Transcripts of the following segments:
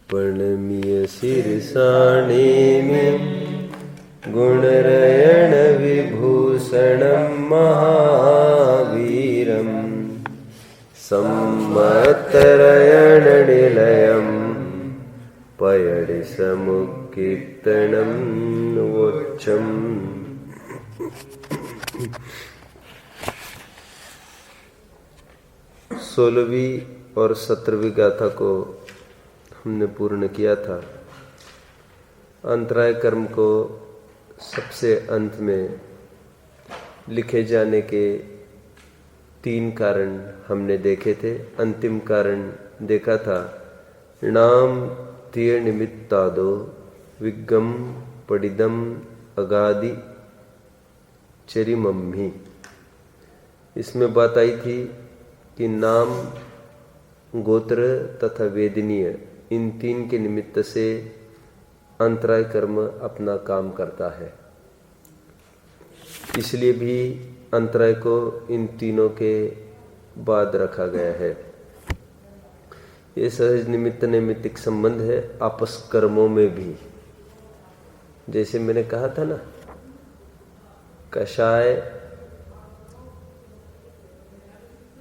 प्रणमीय सिरसाणे में गुणरयण विभूषणं महावीरं सम्मतरयण निलयं पयडि समुत्कीर्तनं वोच्चम्। 16वीं और 17वीं गाथा को हमने पूर्ण किया था। अंतराय कर्म को सबसे अंत में लिखे जाने के 3 कारण हमने देखे थे। अंतिम कारण देखा था, नाम तिय निमित्तादो विगम पडिदम अगादि चरिमम्ही। इसमें बात आई थी कि नाम, गोत्र तथा वेदनीय, इन 3 के निमित्त से अंतराय कर्म अपना काम करता है। इसलिए भी अंतराय को इन तीनों के बाद रखा गया है। ये सहज निमित्त नैमित्तिक संबंध है आपस कर्मों में भी। जैसे मैंने कहा था ना, कषाय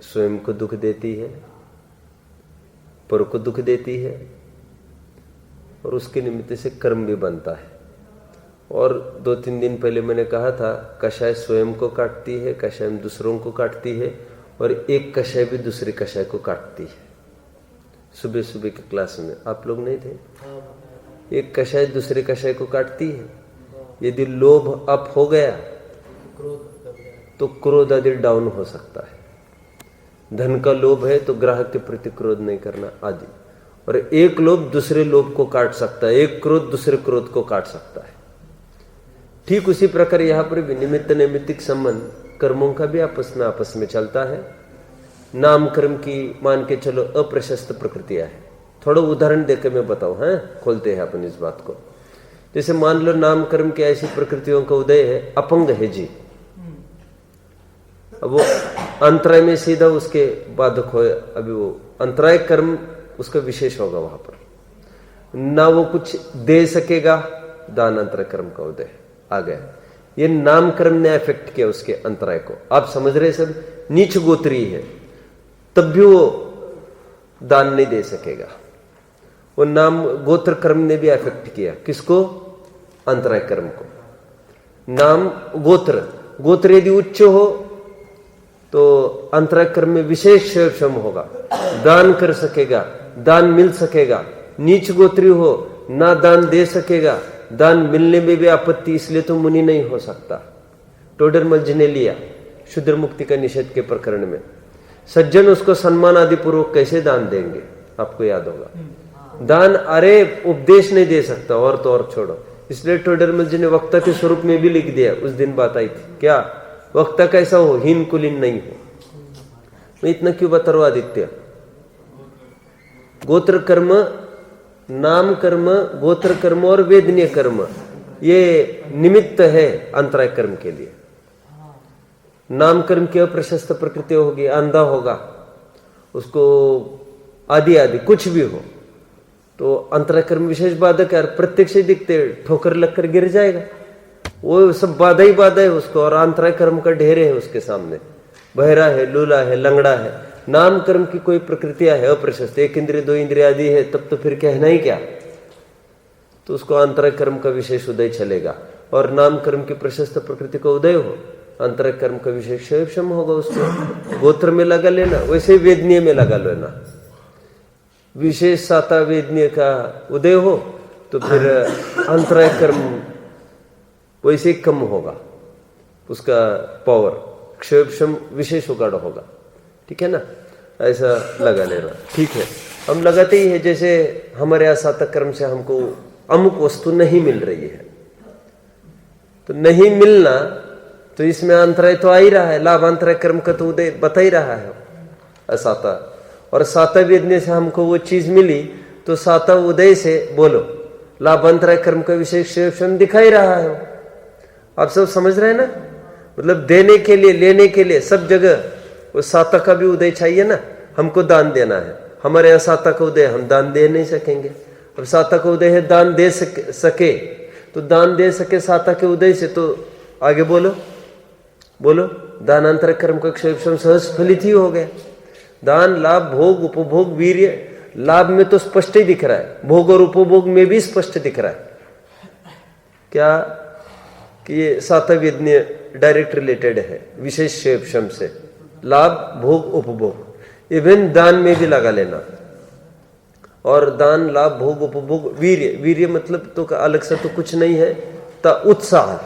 स्वयं को दुख देती है, पर को दुख देती है, और उसके निमित्त से कर्म भी बनता है। और 2-3 दिन पहले मैंने कहा था, कषाय स्वयं को काटती है, कषाय दूसरों को काटती है, और एक कषाय भी दूसरे कषाय को काटती है। सुबह सुबह की क्लास में आप लोग नहीं थे? एक कषाय दूसरे कषाय को काटती है। यदि लोभ अप हो गया तो क्रोध आदि डाउन हो सकता है। धन का लोभ है तो ग्राहक के प्रति क्रोध नहीं करना आदि। और एक लोभ दूसरे लोभ को काट सकता है, एक क्रोध दूसरे क्रोध को काट सकता है। ठीक उसी प्रकार यहां पर भी निमित्त नैमित्तिक संबंध कर्मों का भी आपस में चलता है। नाम कर्म की मान के चलो अप्रशस्त प्रकृतियां है। थोड़ा उदाहरण देकर मैं बताऊं, हैं खोलते हैं अपन इस बात को। जैसे मान लो नाम कर्म की ऐसी प्रकृतियों का उदय है, अपंग है जी। अब वो अंतराय में सीधा उसके बाधक हो, अभी वो अंतराय कर्म उसका विशेष होगा। वहां पर ना वो कुछ दे सकेगा, दान अंतराय कर्म का उदय आ गया। ये नाम कर्म ने इफेक्ट किया उसके अंतराय को। आप समझ रहे सब, नीच गोत्री है तब भी वो दान नहीं दे सकेगा। वो नाम गोत्र कर्म ने भी इफेक्ट किया किसको? अंतराय कर्म को। नाम गोत्र यदि उच्च हो तो अंतराय कर्म में विशेष क्षम होगा, दान कर सकेगा, दान मिल सकेगा। नीच गोत्री हो, ना दान दे सकेगा, दान मिलने में भी आपत्ति, इसलिए तो मुनि नहीं हो सकता। टोडरमल जी ने लिया शूद्र मुक्ति का निषेध के प्रकरण में। सज्जन उसको सम्मान आदि पूर्वक कैसे दान देंगे? आपको याद होगा दान, अरे उपदेश नहीं दे सकता, और तो और छोड़ो। इसलिए टोडरमल जी ने वक्ता के स्वरूप में भी लिख दिया। उस दिन बात आई थी, क्या वक्ता कैसा हो? हीन कुलीन नहीं हो। मैं इतना क्यों बता रहा हूं आदित्य? गोत्र कर्म, नाम कर्म, गोत्र कर्म और वेदनीय कर्म, ये निमित्त है अंतराय कर्म के लिए। नाम कर्म की अप्रशस्त प्रकृति होगी, अंधा होगा, उसको आदि आदि कुछ भी हो तो अंतराय कर्म विशेष बाधक है। प्रत्यक्ष दिखते ठोकर लगकर गिर जाएगा, वो सब बाधा ही बाधा है उसको। और अंतराय कर्म का ढेर है उसके सामने, बहरा है, लूला है, लंगड़ा है। नाम कर्म की कोई प्रकृतियां है अप्रशस्त, 1 इंद्रिय 2 इंद्रिय आदि है, तब तो फिर कहना ही क्या। तो उसको अंतराय कर्म का विशेष उदय चलेगा। और नाम कर्म की प्रशस्त प्रकृति का उदय हो, अंतराय कर्म का विशेष क्षम होगा उसको। गोत्र में लगा लेना, वैसे ही वेदनीय में लगा लेना। विशेष साता वेदनीय का उदय हो तो फिर अंतराय कर्म वैसे ही कम होगा, उसका पावर क्षम विशेष उगाड़ होगा। ठीक है ना? ऐसा लगा लेना, ठीक है। हम लगाते ही है, जैसे हमारे यहाँ सातक कर्म से हमको अमुक वस्तु नहीं मिल रही है, तो नहीं मिलना तो इसमें अंतराय तो आ ही रहा है। लाभ अंतराय कर्म का तो उदय बता ही रहा है असाता। और साता वेदने से हमको वो चीज मिली तो साता उदय से बोलो लाभ अंतराय कर्म का विशेष दिखा ही रहा है। आप सब समझ रहे हैं ना? मतलब देने के लिए, लेने के लिए सब जगह वो साता का भी उदय चाहिए ना। हमको दान देना है, हमारे यहाँ साता का उदय, हम दान दे नहीं सकेंगे। अब साता का उदय है, दान दे सके, तो दान दे सके साता के उदय से, तो आगे बोलो बोलो, दानांतर कर्म का क्षेत्र सहज फलित ही हो गया। दान, लाभ, भोग, उपभोग, वीर्य, लाभ में तो स्पष्ट ही दिख रहा है, भोग और उपभोग में भी स्पष्ट दिख रहा है क्या कि ये सातवेदनीय डायरेक्ट रिलेटेड है विशेष क्षेत्र से, लाभ, भोग, उपभोग। इवन दान में भी लगा लेना, और दान, लाभ, भोग, उपभोग, वीर्य, वीर्य मतलब तो अलग से तो कुछ नहीं है, उत्साह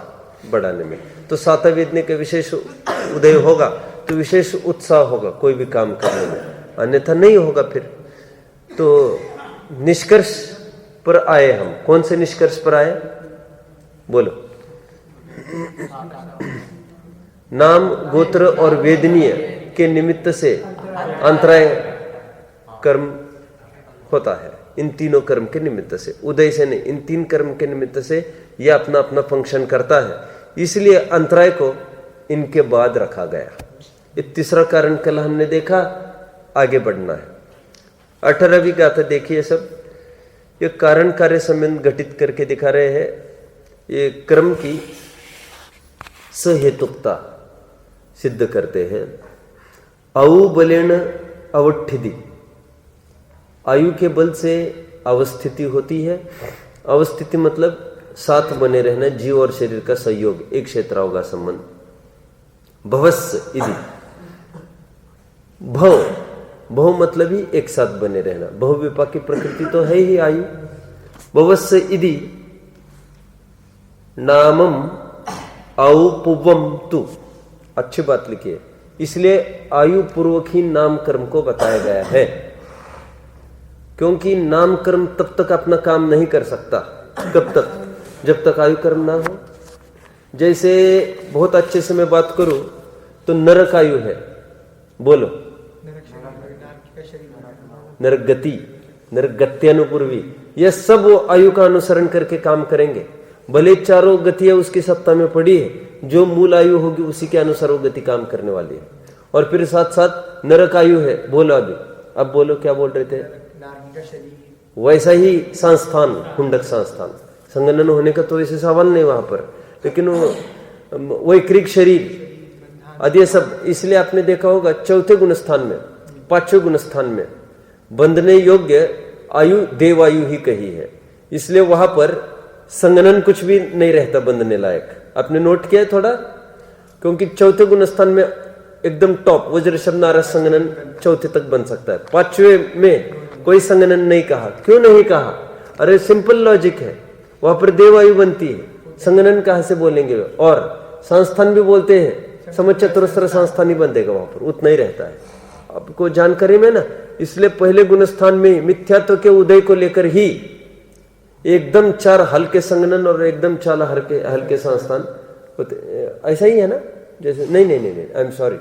बढ़ाने में, तो सातवेदनीय के विशेष उदय होगा तो विशेष उत्साह होगा कोई भी काम करने में, अन्यथा नहीं होगा। फिर तो निष्कर्ष पर आए हम, कौन से निष्कर्ष पर आए बोलो? नाम, गोत्र और वेदनीय के निमित्त से अंतराय कर्म होता है, इन तीनों कर्म के निमित्त से, उदय से नहीं, इन तीन कर्म के निमित्त से यह अपना अपना फंक्शन करता है, इसलिए अंतराय को इनके बाद रखा गया। ये तीसरा कारण कल हमने देखा, आगे बढ़ना है। 18वीं गाथा देखिए सब, ये कारण कार्य संबंध घटित करके दिखा रहे हैं, ये क्रम की सहेतुकता सिद्ध करते हैं। औ बलेन अवठिति, आयु के बल से अवस्थिति होती है। अवस्थिति मतलब साथ बने रहना, जीव और शरीर का सहयोग, एक क्षेत्रावगा संबंध। भवस्य इति, भव, भव मतलब ही एक साथ बने रहना, भव विपाक की प्रकृति तो है ही आयु। भवस्य इति नामम औपुवम तु, अच्छी बात लिखिए, इसलिए आयु पूर्वक ही नाम कर्म को बताया गया है, क्योंकि नाम कर्म तब तक अपना काम नहीं कर सकता, कब तक? जब तक आयु कर्म ना हो। जैसे बहुत अच्छे से मैं बात करूं तो नरक आयु है, बोलो नरक गति, नरक गत्यनुपूर्वी, यह सब वो आयु का अनुसरण करके काम करेंगे। भले चारों गतियां उसकी सत्ता में पड़ी है, जो मूल आयु होगी उसी के अनुसार वो गति काम करने वाली है। और फिर साथ साथ नरक आयु है, बोलो अभी, अब बोलो क्या बोल रहे थे? वैसा ही संस्थान, हुंडक संस्थान, संगनन होने का तो ऐसे सवाल नहीं वहां पर, लेकिन वो वैक्रिक शरीर आदि सब, इसलिए आपने देखा होगा चौथे गुणस्थान में, पांचवें गुणस्थान में बंधने योग्य आयु देवायु ही कही है, इसलिए वहां पर संगनन कुछ भी नहीं रहता बंधने लायक। आपने नोट किया थोड़ा, क्योंकि चौथे गुणस्थान में एकदम टॉप वज्र शब्द संगनन चौथे तक बन सकता है, पांचवें में कोई संगनन नहीं कहा। क्यों नहीं कहा? अरे सिंपल लॉजिक है, वहां पर देवायु बनती है, संगनन कहां से बोलेंगे? और संस्थान भी बोलते हैं, समझ चतुरस्र संस्थान ही बन देगा, वहां पर उतना ही रहता है, आपको जानकारी में ना। इसलिए पहले गुणस्थान में मिथ्यात्व के उदय को लेकर ही एकदम चार हल्के संगनन और एकदम 4 हल्के संस्थान होते, ऐसा ही है ना? जैसे नहीं नहीं नहीं नहीं, आई एम सॉरी,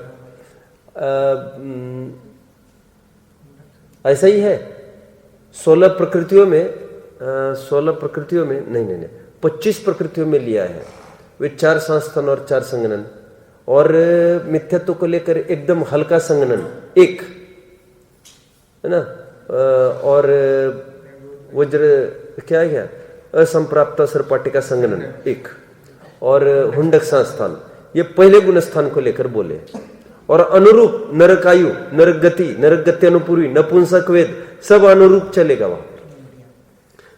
ऐसा ही है। 16 प्रकृतियों में नहीं 25 प्रकृतियों में लिया है, वे 4 संस्थान और 4 संगनन, और मिथ्यात्व को लेकर एकदम हल्का संगनन एक है ना, और वज्र क्या है, असंप्राप्त सर्पाटिका संगनन एक, और हुंडक संस्थान, ये पहले गुणस्थान को लेकर बोले। और अनुरूप नरकायु, नरक गति, नरक गति अनुपूर्वी, नपुंसक वेद, सब अनुरूप चलेगा वहां।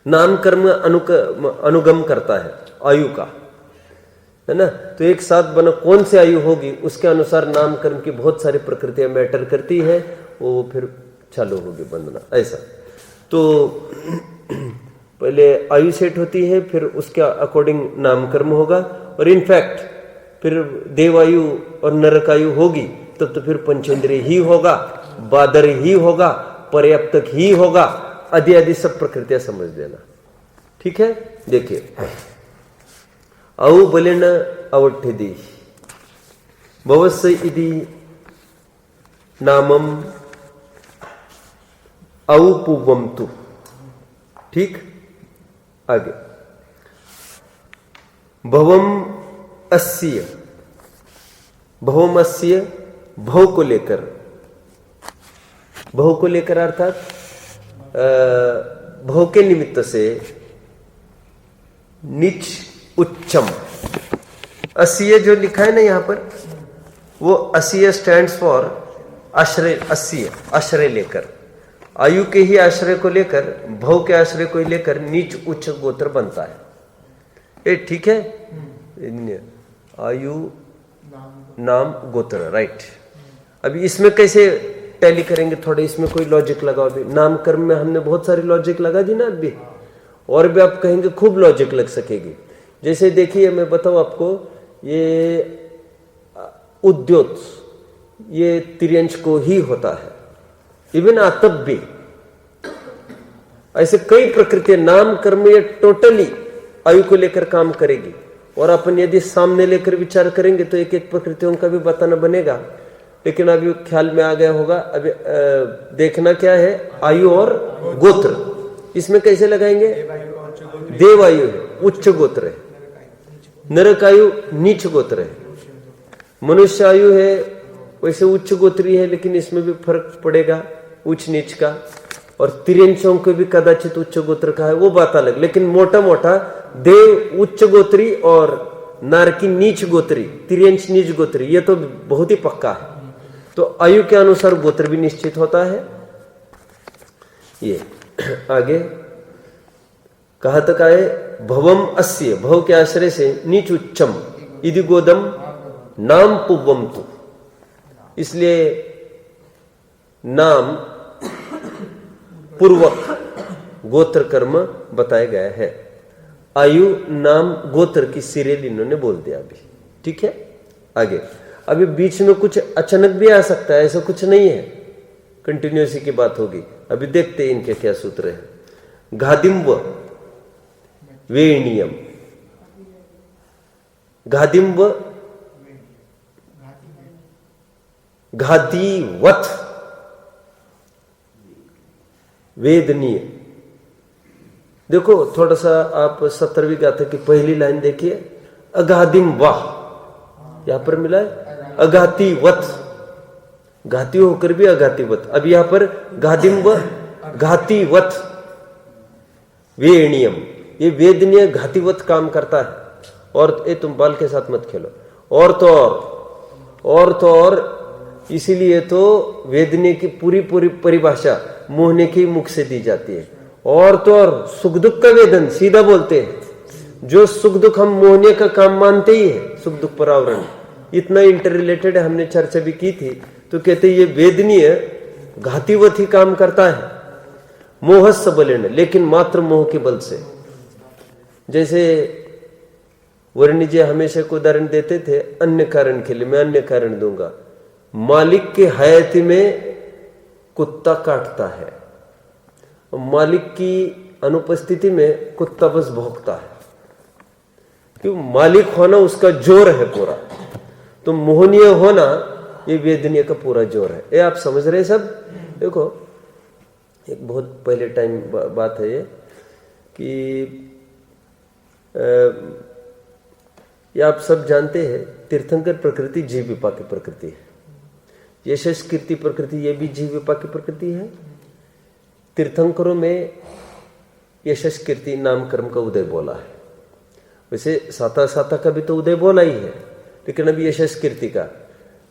नाम कर्म अनुगम करता है आयु का, है ना। तो एक साथ बना कौन सी आयु होगी उसके अनुसार नाम कर्म की बहुत सारी प्रकृतियां मैटर करती है, वो फिर चालू होगी बंधना, ऐसा। तो पहले आयु सेट होती है, फिर उसके अकॉर्डिंग नाम कर्म होगा, और इनफैक्ट फिर देवायु और नरकायु होगी तब तो फिर पंचेंद्रिय ही होगा, बादर ही होगा, पर्याप्तक ही होगा, आदि आदि सब प्रकृतियां समझ लेना, ठीक है। देखिए, औ बलेन अवठिति भवस्य इति नामम औपुवम तु, ठीक। आगे भवम अस्य, भवम अस्य, भव को लेकर, भव को लेकर अर्थात भव के निमित्त से नीच उच्चम, असीय जो लिखा है ना यहां पर, वो असीय स्टैंड्स फॉर आश्रय, असीय आश्रय लेकर, आयु के ही आश्रय को लेकर, भव के आश्रय को लेकर नीच उच्च गोत्र बनता है। ये ठीक है, आयु नाम गोत्र, राइट। अभी इसमें कैसे टैली करेंगे, थोड़े इसमें कोई लॉजिक लगाओ भी। नाम कर्म में हमने बहुत सारी लॉजिक लगा दी ना अभी, और भी आप कहेंगे खूब लॉजिक लग सकेगी। जैसे देखिए मैं बताऊं आपको, ये उद्योत ये तिर्यंश को ही होता है, इवन आतप भी। ऐसे कई प्रकृतियां, नाम कर्म ये टोटली आयु को लेकर काम करेगी। और अपन यदि सामने लेकर विचार करेंगे तो एक एक प्रकृतियों का भी बताना बनेगा, लेकिन अभी ख्याल में आ गया होगा। अभी देखना क्या है, आयु और गोत्र, इसमें कैसे लगाएंगे? देव आयु है, उच्च गोत्र है, नरक आयु नीच गोत्र है, मनुष्य आयु है वैसे उच्च गोत्री है, लेकिन इसमें भी फर्क पड़ेगा उच्च नीच का। और तिर्यंशों को भी कदाचित उच्च गोत्र का है, वो बात अलग। लेकिन मोटा मोटा देव उच्च गोत्री और नारकी नीच गोत्री, तिर्यंश नीच गोत्री, ये तो बहुत ही पक्का है। तो आयु के अनुसार गोत्र भी निश्चित होता है। ये आगे कहा तक आए, भवम अस्य, भव के आश्रय से नीच उच्चम इदि गोदम नाम पुव्वम तु, इसलिए नाम पूर्वक गोत्र कर्म बताया गया है। आयु नाम गोत्र की सीरियल इन्होंने बोल दिया अभी, ठीक है। आगे अभी बीच में कुछ अचानक भी आ सकता है, ऐसा कुछ नहीं है, कंटिन्यूसी की बात होगी। अभी देखते हैं इनके क्या सूत्र है। घादिम्ब वेणीयम, घादिम्ब घातीवत वेदनीय। देखो थोड़ा सा आप 70वीं गाथा की पहली लाइन देखिए, अगाधिम वाह, यहां पर मिला है अघातीवत, घाती होकर भी अघातीवत। अब यहां पर घादिम व घातीवत वेणीयम, ये वेदनीय घातीवत काम करता है। और ये तुम बाल के साथ मत खेलो, और तो और इसीलिए तो वेदनीय की पूरी परिभाषा मोहने के मुख से दी जाती है। और तो और सुख दुख का वेदन सीधा बोलते हैं, जो सुख दुख हम मोहने का काम मानते ही है, सुख दुख परावरण इतना इंटर रिलेटेड है, हमने चर्चा भी की थी। तो कहते ये वेदनीय घातीवत ही काम करता है, मोहस्य बलेन, लेकिन मात्र मोह के बल से। जैसे वर्णी जी हमेशा को उदाहरण देते थे अन्य कारण के लिए, मैं अन्य कारण दूंगा। मालिक के हयाती में कुत्ता काटता है, मालिक की अनुपस्थिति में कुत्ता बस भौंकता है, क्यों? मालिक होना उसका जोर है पूरा, तो मोहनीय होना ये वेदनीय का पूरा जोर है। ये आप समझ रहे सब? देखो एक बहुत पहले टाइम बात है ये कि ये आप सब जानते हैं, तीर्थंकर प्रकृति जीव विपाक की प्रकृति है, यशस कीर्ति प्रकृति ये भी जीव विपाक की प्रकृति है। तीर्थंकरों में यशस कीर्ति नाम कर्म का उदय बोला है, वैसे साता साता का भी तो उदय बोला ही है, लेकिन अभी यशस कीर्ति का।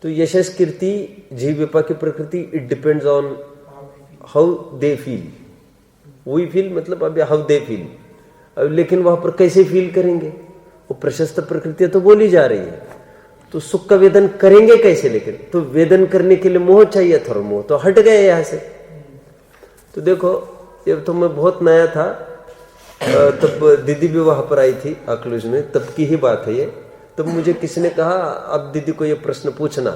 तो यशस कीर्ति जीव विपाक की प्रकृति, it depends on how they feel, we feel मतलब अभी हाउ दे फील। अब लेकिन वहां पर कैसे फील करेंगे, वो प्रशस्त प्रकृतियां तो बोली जा रही है, तो सुख का वेदन करेंगे कैसे? लेकिन तो वेदन करने के लिए मोह चाहिए, थोड़ा मोह तो हट गए यहां से। तो देखो ये तो मैं बहुत नया था, तब दीदी भी वहां पर आई थी अक्लूज में, तब की ही बात है ये। तब मुझे किसी ने कहा अब दीदी को ये प्रश्न पूछना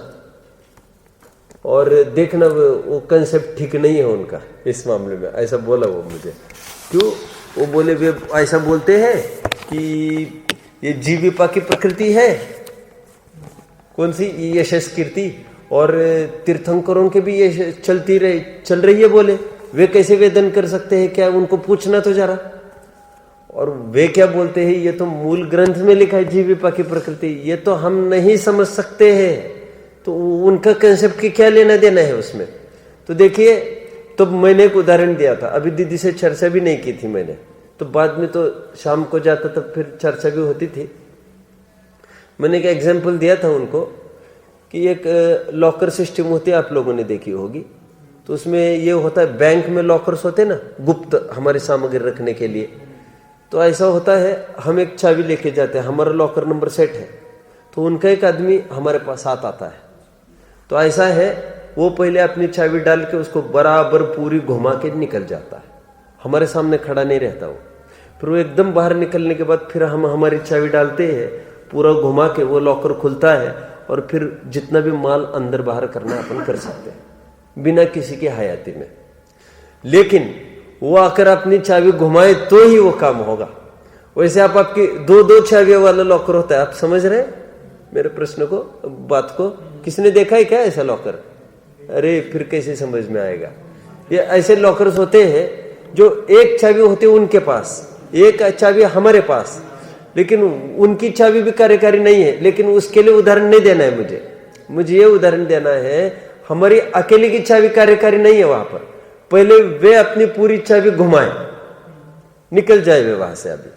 और देखना वो कंसेप्ट ठीक नहीं है उनका इस मामले में, ऐसा बोला वो मुझे। क्यों? वो बोले वे ऐसा बोलते हैं कि ये जीव विपाक की प्रकृति है, कौन सी? यशस कीर्ति, और तीर्थंकरों के भी ये चल रही है, बोले वे कैसे वेदन कर सकते हैं? क्या उनको पूछना तो जरा। और वे क्या बोलते हैं, ये तो मूल ग्रंथ में लिखा है जीव विपाक की प्रकृति, ये तो हम नहीं समझ सकते हैं, तो उनका कंसेप्ट की क्या लेना देना है उसमें। तो देखिए तो मैंने एक उदाहरण दिया था, अभी दीदी से चर्चा भी नहीं की थी मैंने, तो बाद में तो शाम को जाता तब फिर चर्चा भी होती थी। मैंने एक एग्जाम्पल दिया था उनको कि एक लॉकर सिस्टम होती है, आप लोगों ने देखी होगी। तो उसमें ये होता है, बैंक में लॉकर्स होते हैं ना, गुप्त हमारी सामग्री रखने के लिए। तो ऐसा होता है, हम एक चाबी लेके जाते हैं, हमारा लॉकर नंबर सेट है, तो उनका एक आदमी हमारे पास साथ आता है। तो ऐसा है, वो पहले अपनी चाबी डाल के उसको बराबर पूरी घुमा के निकल जाता है, हमारे सामने खड़ा नहीं रहता वो। फिर वो एकदम बाहर निकलने के बाद फिर हम हमारी चाबी डालते हैं, पूरा घुमा के वो लॉकर खुलता है, और फिर जितना भी माल अंदर बाहर करना अपन कर सकते हैं बिना किसी की हयाती में। लेकिन वो आकर अपनी चाबी घुमाए तो ही वो काम होगा। वैसे आप आपकी दो चाबियों वाला लॉकर होता है, आप समझ रहे हैं मेरे प्रश्न को, बात को? किसने देखा है क्या ऐसा लॉकर? अरे फिर कैसे समझ में आएगा? ये ऐसे लॉकर्स होते हैं जो एक चाबी होती है उनके पास, एक चाबी हमारे पास, लेकिन उनकी चाबी भी कार्यकारी नहीं है। लेकिन उसके लिए उदाहरण नहीं देना है मुझे ये उदाहरण देना है, हमारी अकेले की चाबी कार्यकारी नहीं है वहां पर। पहले वे अपनी पूरी चाबी घुमाए, निकल जाए वे वहां से, अभी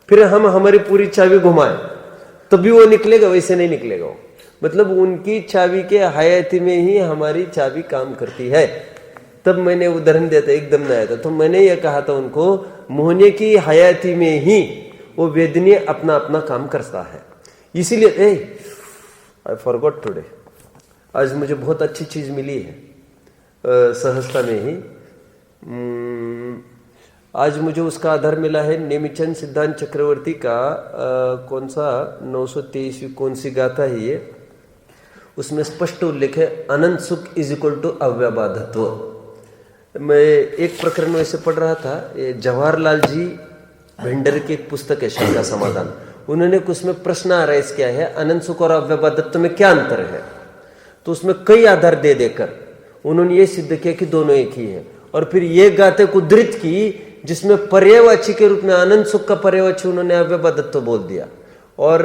फिर हम हमारी पूरी चाबी घुमाए तभी वो निकलेगा, वैसे नहीं निकलेगा वो। मतलब उनकी चाबी के हयाती में ही हमारी चाबी काम करती है। तब मैंने उदाहरण दिया था, एकदम नहीं आया था। तो मैंने ये कहा था उनको, मोहने की हयाती में ही वो वेदनीय अपना अपना काम करता है। इसीलिए आई फॉरगॉट टुडे, आज मुझे बहुत अच्छी चीज मिली है सहजता में ही। आज मुझे उसका आधार मिला है नेमिचंद सिद्धांत चक्रवर्ती का कौन सा 923 कौन सी गाथा है ये, उसमें स्पष्ट उल्लेख है अनंत सुख इज इक्वल टू अव्यबाधत्व। मैं एक प्रकरण वैसे पढ़ रहा था, ये जवाहरलाल जी भेंडर की एक पुस्तक है शंका समाधान, उन्होंने कुछ में प्रश्न आराइज किया है अनंत सुख और अव्यबाधत्व में क्या अंतर है। तो उसमें कई आधार दे देकर उन्होंने ये सिद्ध किया कि दोनों एक ही है। और फिर ये गाते को उद्धृत की जिसमें पर्यायवाची के रूप में अनंत सुख का पर्यायवाची उन्होंने अव्यबाधत्व बोल दिया, और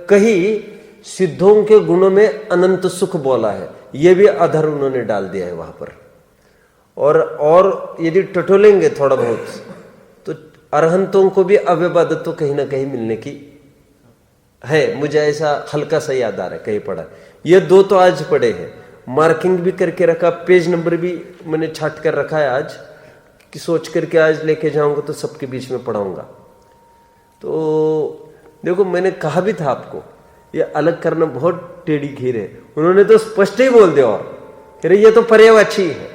कहीं सिद्धों के गुणों में अनंत सुख बोला है, ये भी आधार उन्होंने डाल दिया है वहां पर। और यदि टटोलेंगे थोड़ा बहुत तो अरहंतों को भी अव्यबाधत्व कहीं ना कहीं मिलने की है, मुझे ऐसा हल्का सा याद आ रहा है, कहीं पढ़ा। ये दो तो आज पढ़े हैं, मार्किंग भी करके रखा, पेज नंबर भी मैंने छाट कर रखा है आज, कि सोच करके आज लेके जाऊंगा तो सबके बीच में पढ़ाऊंगा। तो देखो मैंने कहा भी था आपको, ये अलग करना बहुत टेढ़ी खीर है। उन्होंने तो स्पष्ट ही बोल दिया, और कह रहे ये तो पर्यायवाची है।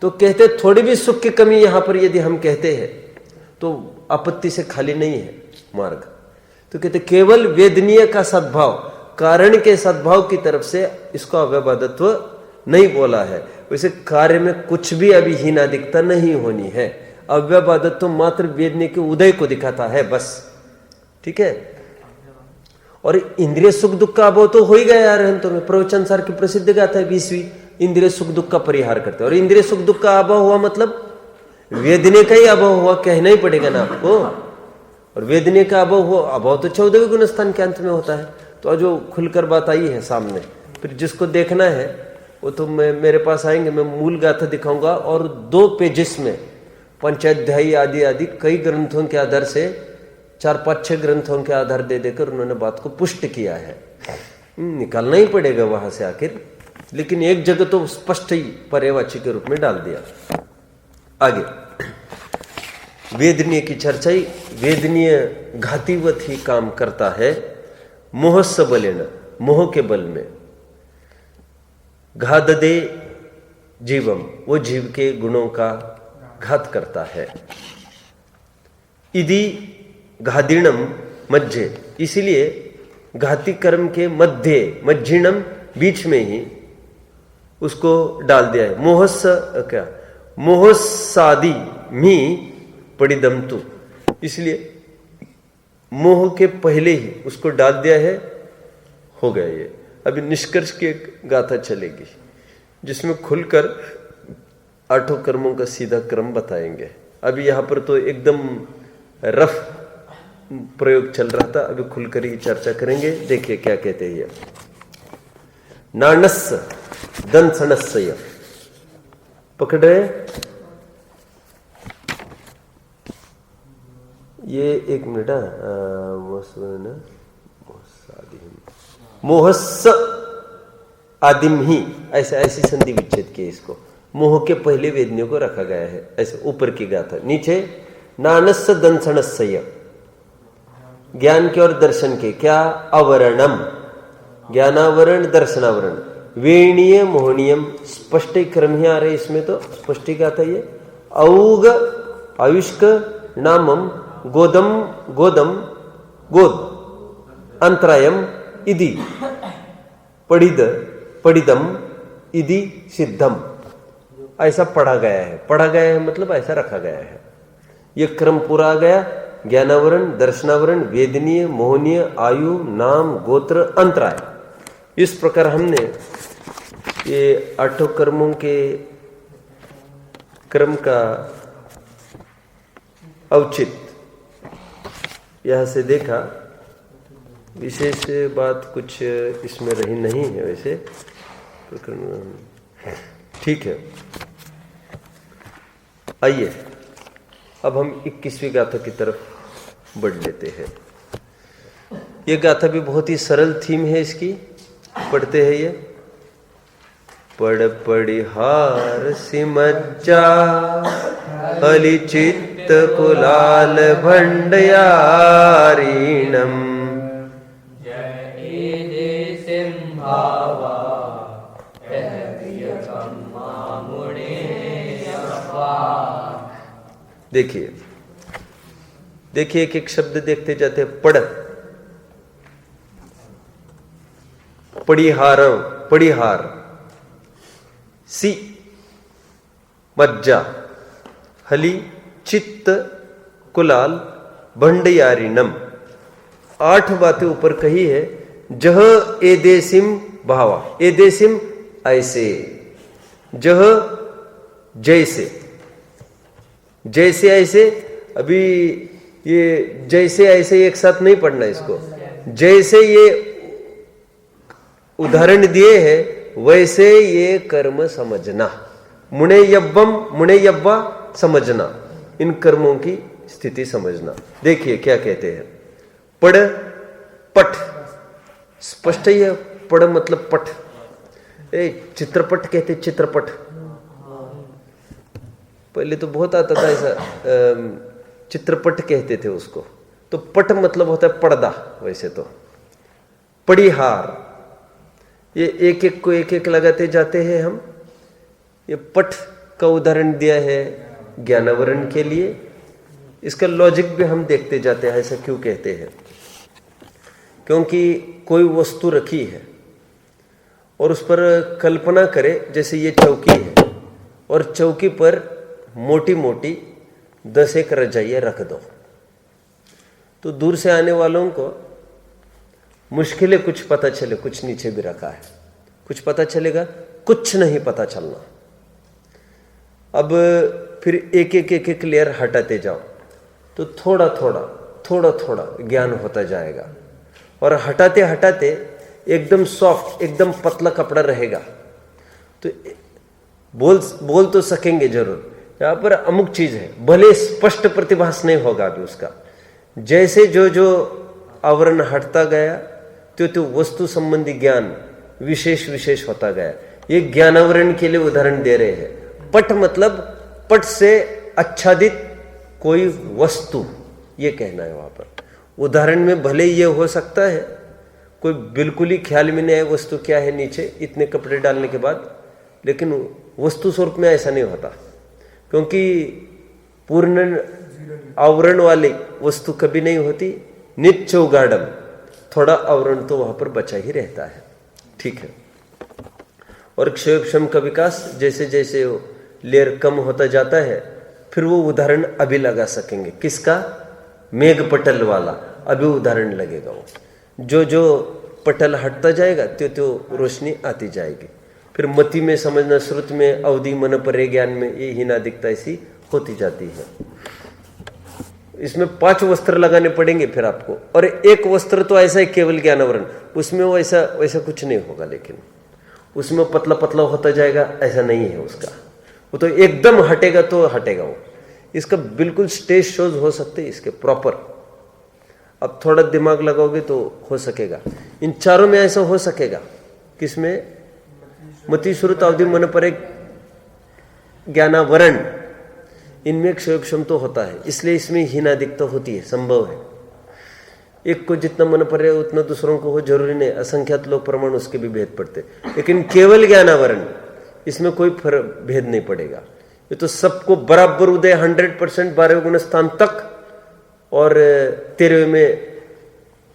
तो कहते थोड़ी भी सुख की कमी यहां पर यदि हम कहते हैं तो आपत्ति से खाली नहीं है मार्ग। तो कहते केवल वेदनीय का सद्भाव, कारण के सद्भाव की तरफ से इसको अव्यबाधत्व नहीं बोला है। वैसे कार्य में कुछ भी अभी हीनादिकता नहीं होनी है, अव्यबाधत्व मात्र वेदनीय के उदय को दिखाता है बस, ठीक है। और इंद्रिय सुख दुख का अभाव तो हो ही गया अरहंतों में, प्रवचन सार की प्रसिद्ध गाथा है 20वीं, इंद्रिय सुख दुख का परिहार करते। और इंद्रिय सुख दुख का अभाव हुआ मतलब वेदनीय का ही अभाव हुआ, कहना ही पड़ेगा ना आपको। और वेदनीय का अभाव हो, अभाव तो 14वें गुण स्थान के अंत में होता है। तो जो खुलकर बात आई है सामने, फिर जिसको देखना है वो तो मेरे पास आएंगे, मैं मूल गाथा दिखाऊंगा। और 2 पेजेस में पंचाध्यायी आदि आदि कई ग्रंथों के आधार से 4-5-6 ग्रंथों के आधार दे देकर उन्होंने बात को पुष्ट किया है। निकालना ही पड़ेगा वहां से आखिर, लेकिन एक जगह तो स्पष्ट ही पर्यायवाची के रूप में डाल दिया। आगे वेदनीय की चर्चा ही, वेदनीय घातीवत ही काम करता है मोहस्य बलेन, मोह के बल में। घाददे जीवम, वो जीव के गुणों का घात करता है। इदि घादीणम मध्य, इसीलिए घाती कर्म के मध्य, मज्जिणम बीच में ही उसको डाल दिया है। मोहस्य क्या, मोहसादि मी पड़िदम तु, इसलिए मोह के पहले ही उसको डाल दिया है, हो गया ये। अभी निष्कर्ष की एक गाथा चलेगी जिसमें खुलकर 8 कर्मों का सीधा क्रम बताएंगे। अभी यहां पर तो एकदम रफ प्रयोग चल रहा था, अभी खुलकर ही चर्चा करेंगे। देखिए क्या कहते हैं। नाणस्य दंसनस्य, पकड़ रहे ये एक मिनट, मोहस्स आदिम ही, ऐसी संधि विच्छेद की इसको। मोह के पहले वेदनियों को रखा गया है, ऐसे ऊपर की गाथा। नीचे नानस्य दंसनस्य, ज्ञान के और दर्शन के, क्या आवरणम, ज्ञानावरण दर्शनावरण, वेणीय मोहनीयम, स्पष्ट क्रम ही आ रहे इसमें, तो स्पष्ट गाथा ये। औग आयुष्क नामम गोदम गोदम गोद अंतरायम इति पढ़िद पढ़िदम इति सिद्धम, ऐसा पढ़ा गया है। पढ़ा गया है मतलब ऐसा रखा गया है। ये क्रम पूरा आ गया। ज्ञानावरण, दर्शनावरण, वेदनीय, मोहनीय, आयु, नाम, गोत्र, अंतराय। इस प्रकार हमने ये 8 कर्मों के क्रम का औचित यहां से देखा। विशेष बात कुछ इसमें रही नहीं है वैसे, ठीक है। आइए अब हम 21वीं गाथा की तरफ बढ़ लेते हैं। ये गाथा भी बहुत ही सरल थीम है इसकी, पढ़ते हैं ये। पड़ पड़िहार सिमज्जा अलिचित्त कुलाल भंडयारीणम, देखिए देखिए, एक एक शब्द देखते जाते। पड़, पड़िहार, पड़िहार, सी मज्जा, हली चित्त कुलाल भंडयारिणम। 8 बातें ऊपर कही है। जह एदेसिम भावा, एदेसिम ऐसे, जह जैसे, जैसे ऐसे। अभी ये जैसे ऐसे एक साथ नहीं पढ़ना इसको। जैसे ये उदाहरण दिए हैं वैसे ये कर्म समझना। मुणे यव्वम, मुणे यव्वा समझना, इन कर्मों की स्थिति समझना। देखिए क्या कहते हैं। पढ़ पठ, स्पष्ट ही है। पढ़ मतलब पठ। चित्रपट कहते, चित्रपट पहले तो बहुत आता था ऐसा, चित्रपट कहते थे उसको। तो पट मतलब होता है पर्दा। वैसे तो पड़िहार, ये एक एक को एक एक लगाते जाते हैं हम। ये पट का उदाहरण दिया है ज्ञानावरण के लिए। इसका लॉजिक भी हम देखते जाते हैं, ऐसा क्यों कहते हैं। क्योंकि कोई वस्तु रखी है और उस पर कल्पना करे, जैसे ये चौकी है और चौकी पर मोटी मोटी 10 एक रजाइयाँ रख दो, तो दूर से आने वालों को मुश्किलें कुछ पता चले, कुछ नीचे भी रखा है, कुछ पता चलेगा, कुछ नहीं पता चलना। अब फिर एक एक लेयर हटाते जाओ तो थोड़ा थोड़ा ज्ञान होता जाएगा। और हटाते हटाते एकदम सॉफ्ट, एकदम पतला कपड़ा रहेगा तो बोल तो सकेंगे जरूर। यहां पर अमुक चीज है, भले स्पष्ट प्रतिभास नहीं होगा अभी उसका। जैसे जो आवरण हटता गया तो वस्तु संबंधी ज्ञान विशेष होता गया। ये ज्ञानावरण के लिए उदाहरण दे रहे हैं। पट मतलब पट से आच्छादित कोई वस्तु, ये कहना है वहां पर। उदाहरण में भले ये हो सकता है कोई बिल्कुल ही ख्याल में नहीं आए वस्तु क्या है नीचे इतने कपड़े डालने के बाद, लेकिन वस्तु स्वरूप में ऐसा नहीं होता। क्योंकि पूर्ण आवरण वाली वस्तु कभी नहीं होती। नित्य उगाड़म, थोड़ा आवरण तो वहां पर बचा ही रहता है। ठीक है। और क्षयोक्षम का विकास जैसे जैसे लेयर कम होता जाता है, फिर वो उदाहरण अभी लगा सकेंगे। किसका? मेघ पटल वाला अभी उदाहरण लगेगा। वो जो पटल हटता जाएगा त्यो रोशनी आती जाएगी। फिर मति में समझना, श्रुत में, अवधि, मन, परे ज्ञान में ये हीनादिकता ऐसी होती जाती है। इसमें 5 वस्त्र लगाने पड़ेंगे फिर आपको। और एक वस्त्र तो ऐसा है केवल ज्ञानावरण, उसमें वैसा कुछ नहीं होगा। लेकिन उसमें पतला पतला होता जाएगा ऐसा नहीं है उसका। वो तो एकदम हटेगा तो हटेगा। वो इसका बिल्कुल स्टेज शोज हो सकते हैं इसके प्रॉपर। अब थोड़ा दिमाग लगाओगे तो हो सकेगा। इन चारों में ऐसा हो सकेगा। किसमें? मति श्रुत अवधि मन पर एक ज्ञानावरण, इनमें क्षयोक्षम तो होता है, इसलिए इसमें हीनादिकता होती है, संभव है। एक को जितना मन पर है उतना दूसरों को हो, जरूरी नहीं। असंख्यात लोग प्रमाण उसके भी भेद पड़ते, लेकिन केवल ज्ञानावरण इसमें कोई भेद नहीं पड़ेगा। ये तो सबको बराबर उदय 100% 12वें गुण स्थान तक और 13वें में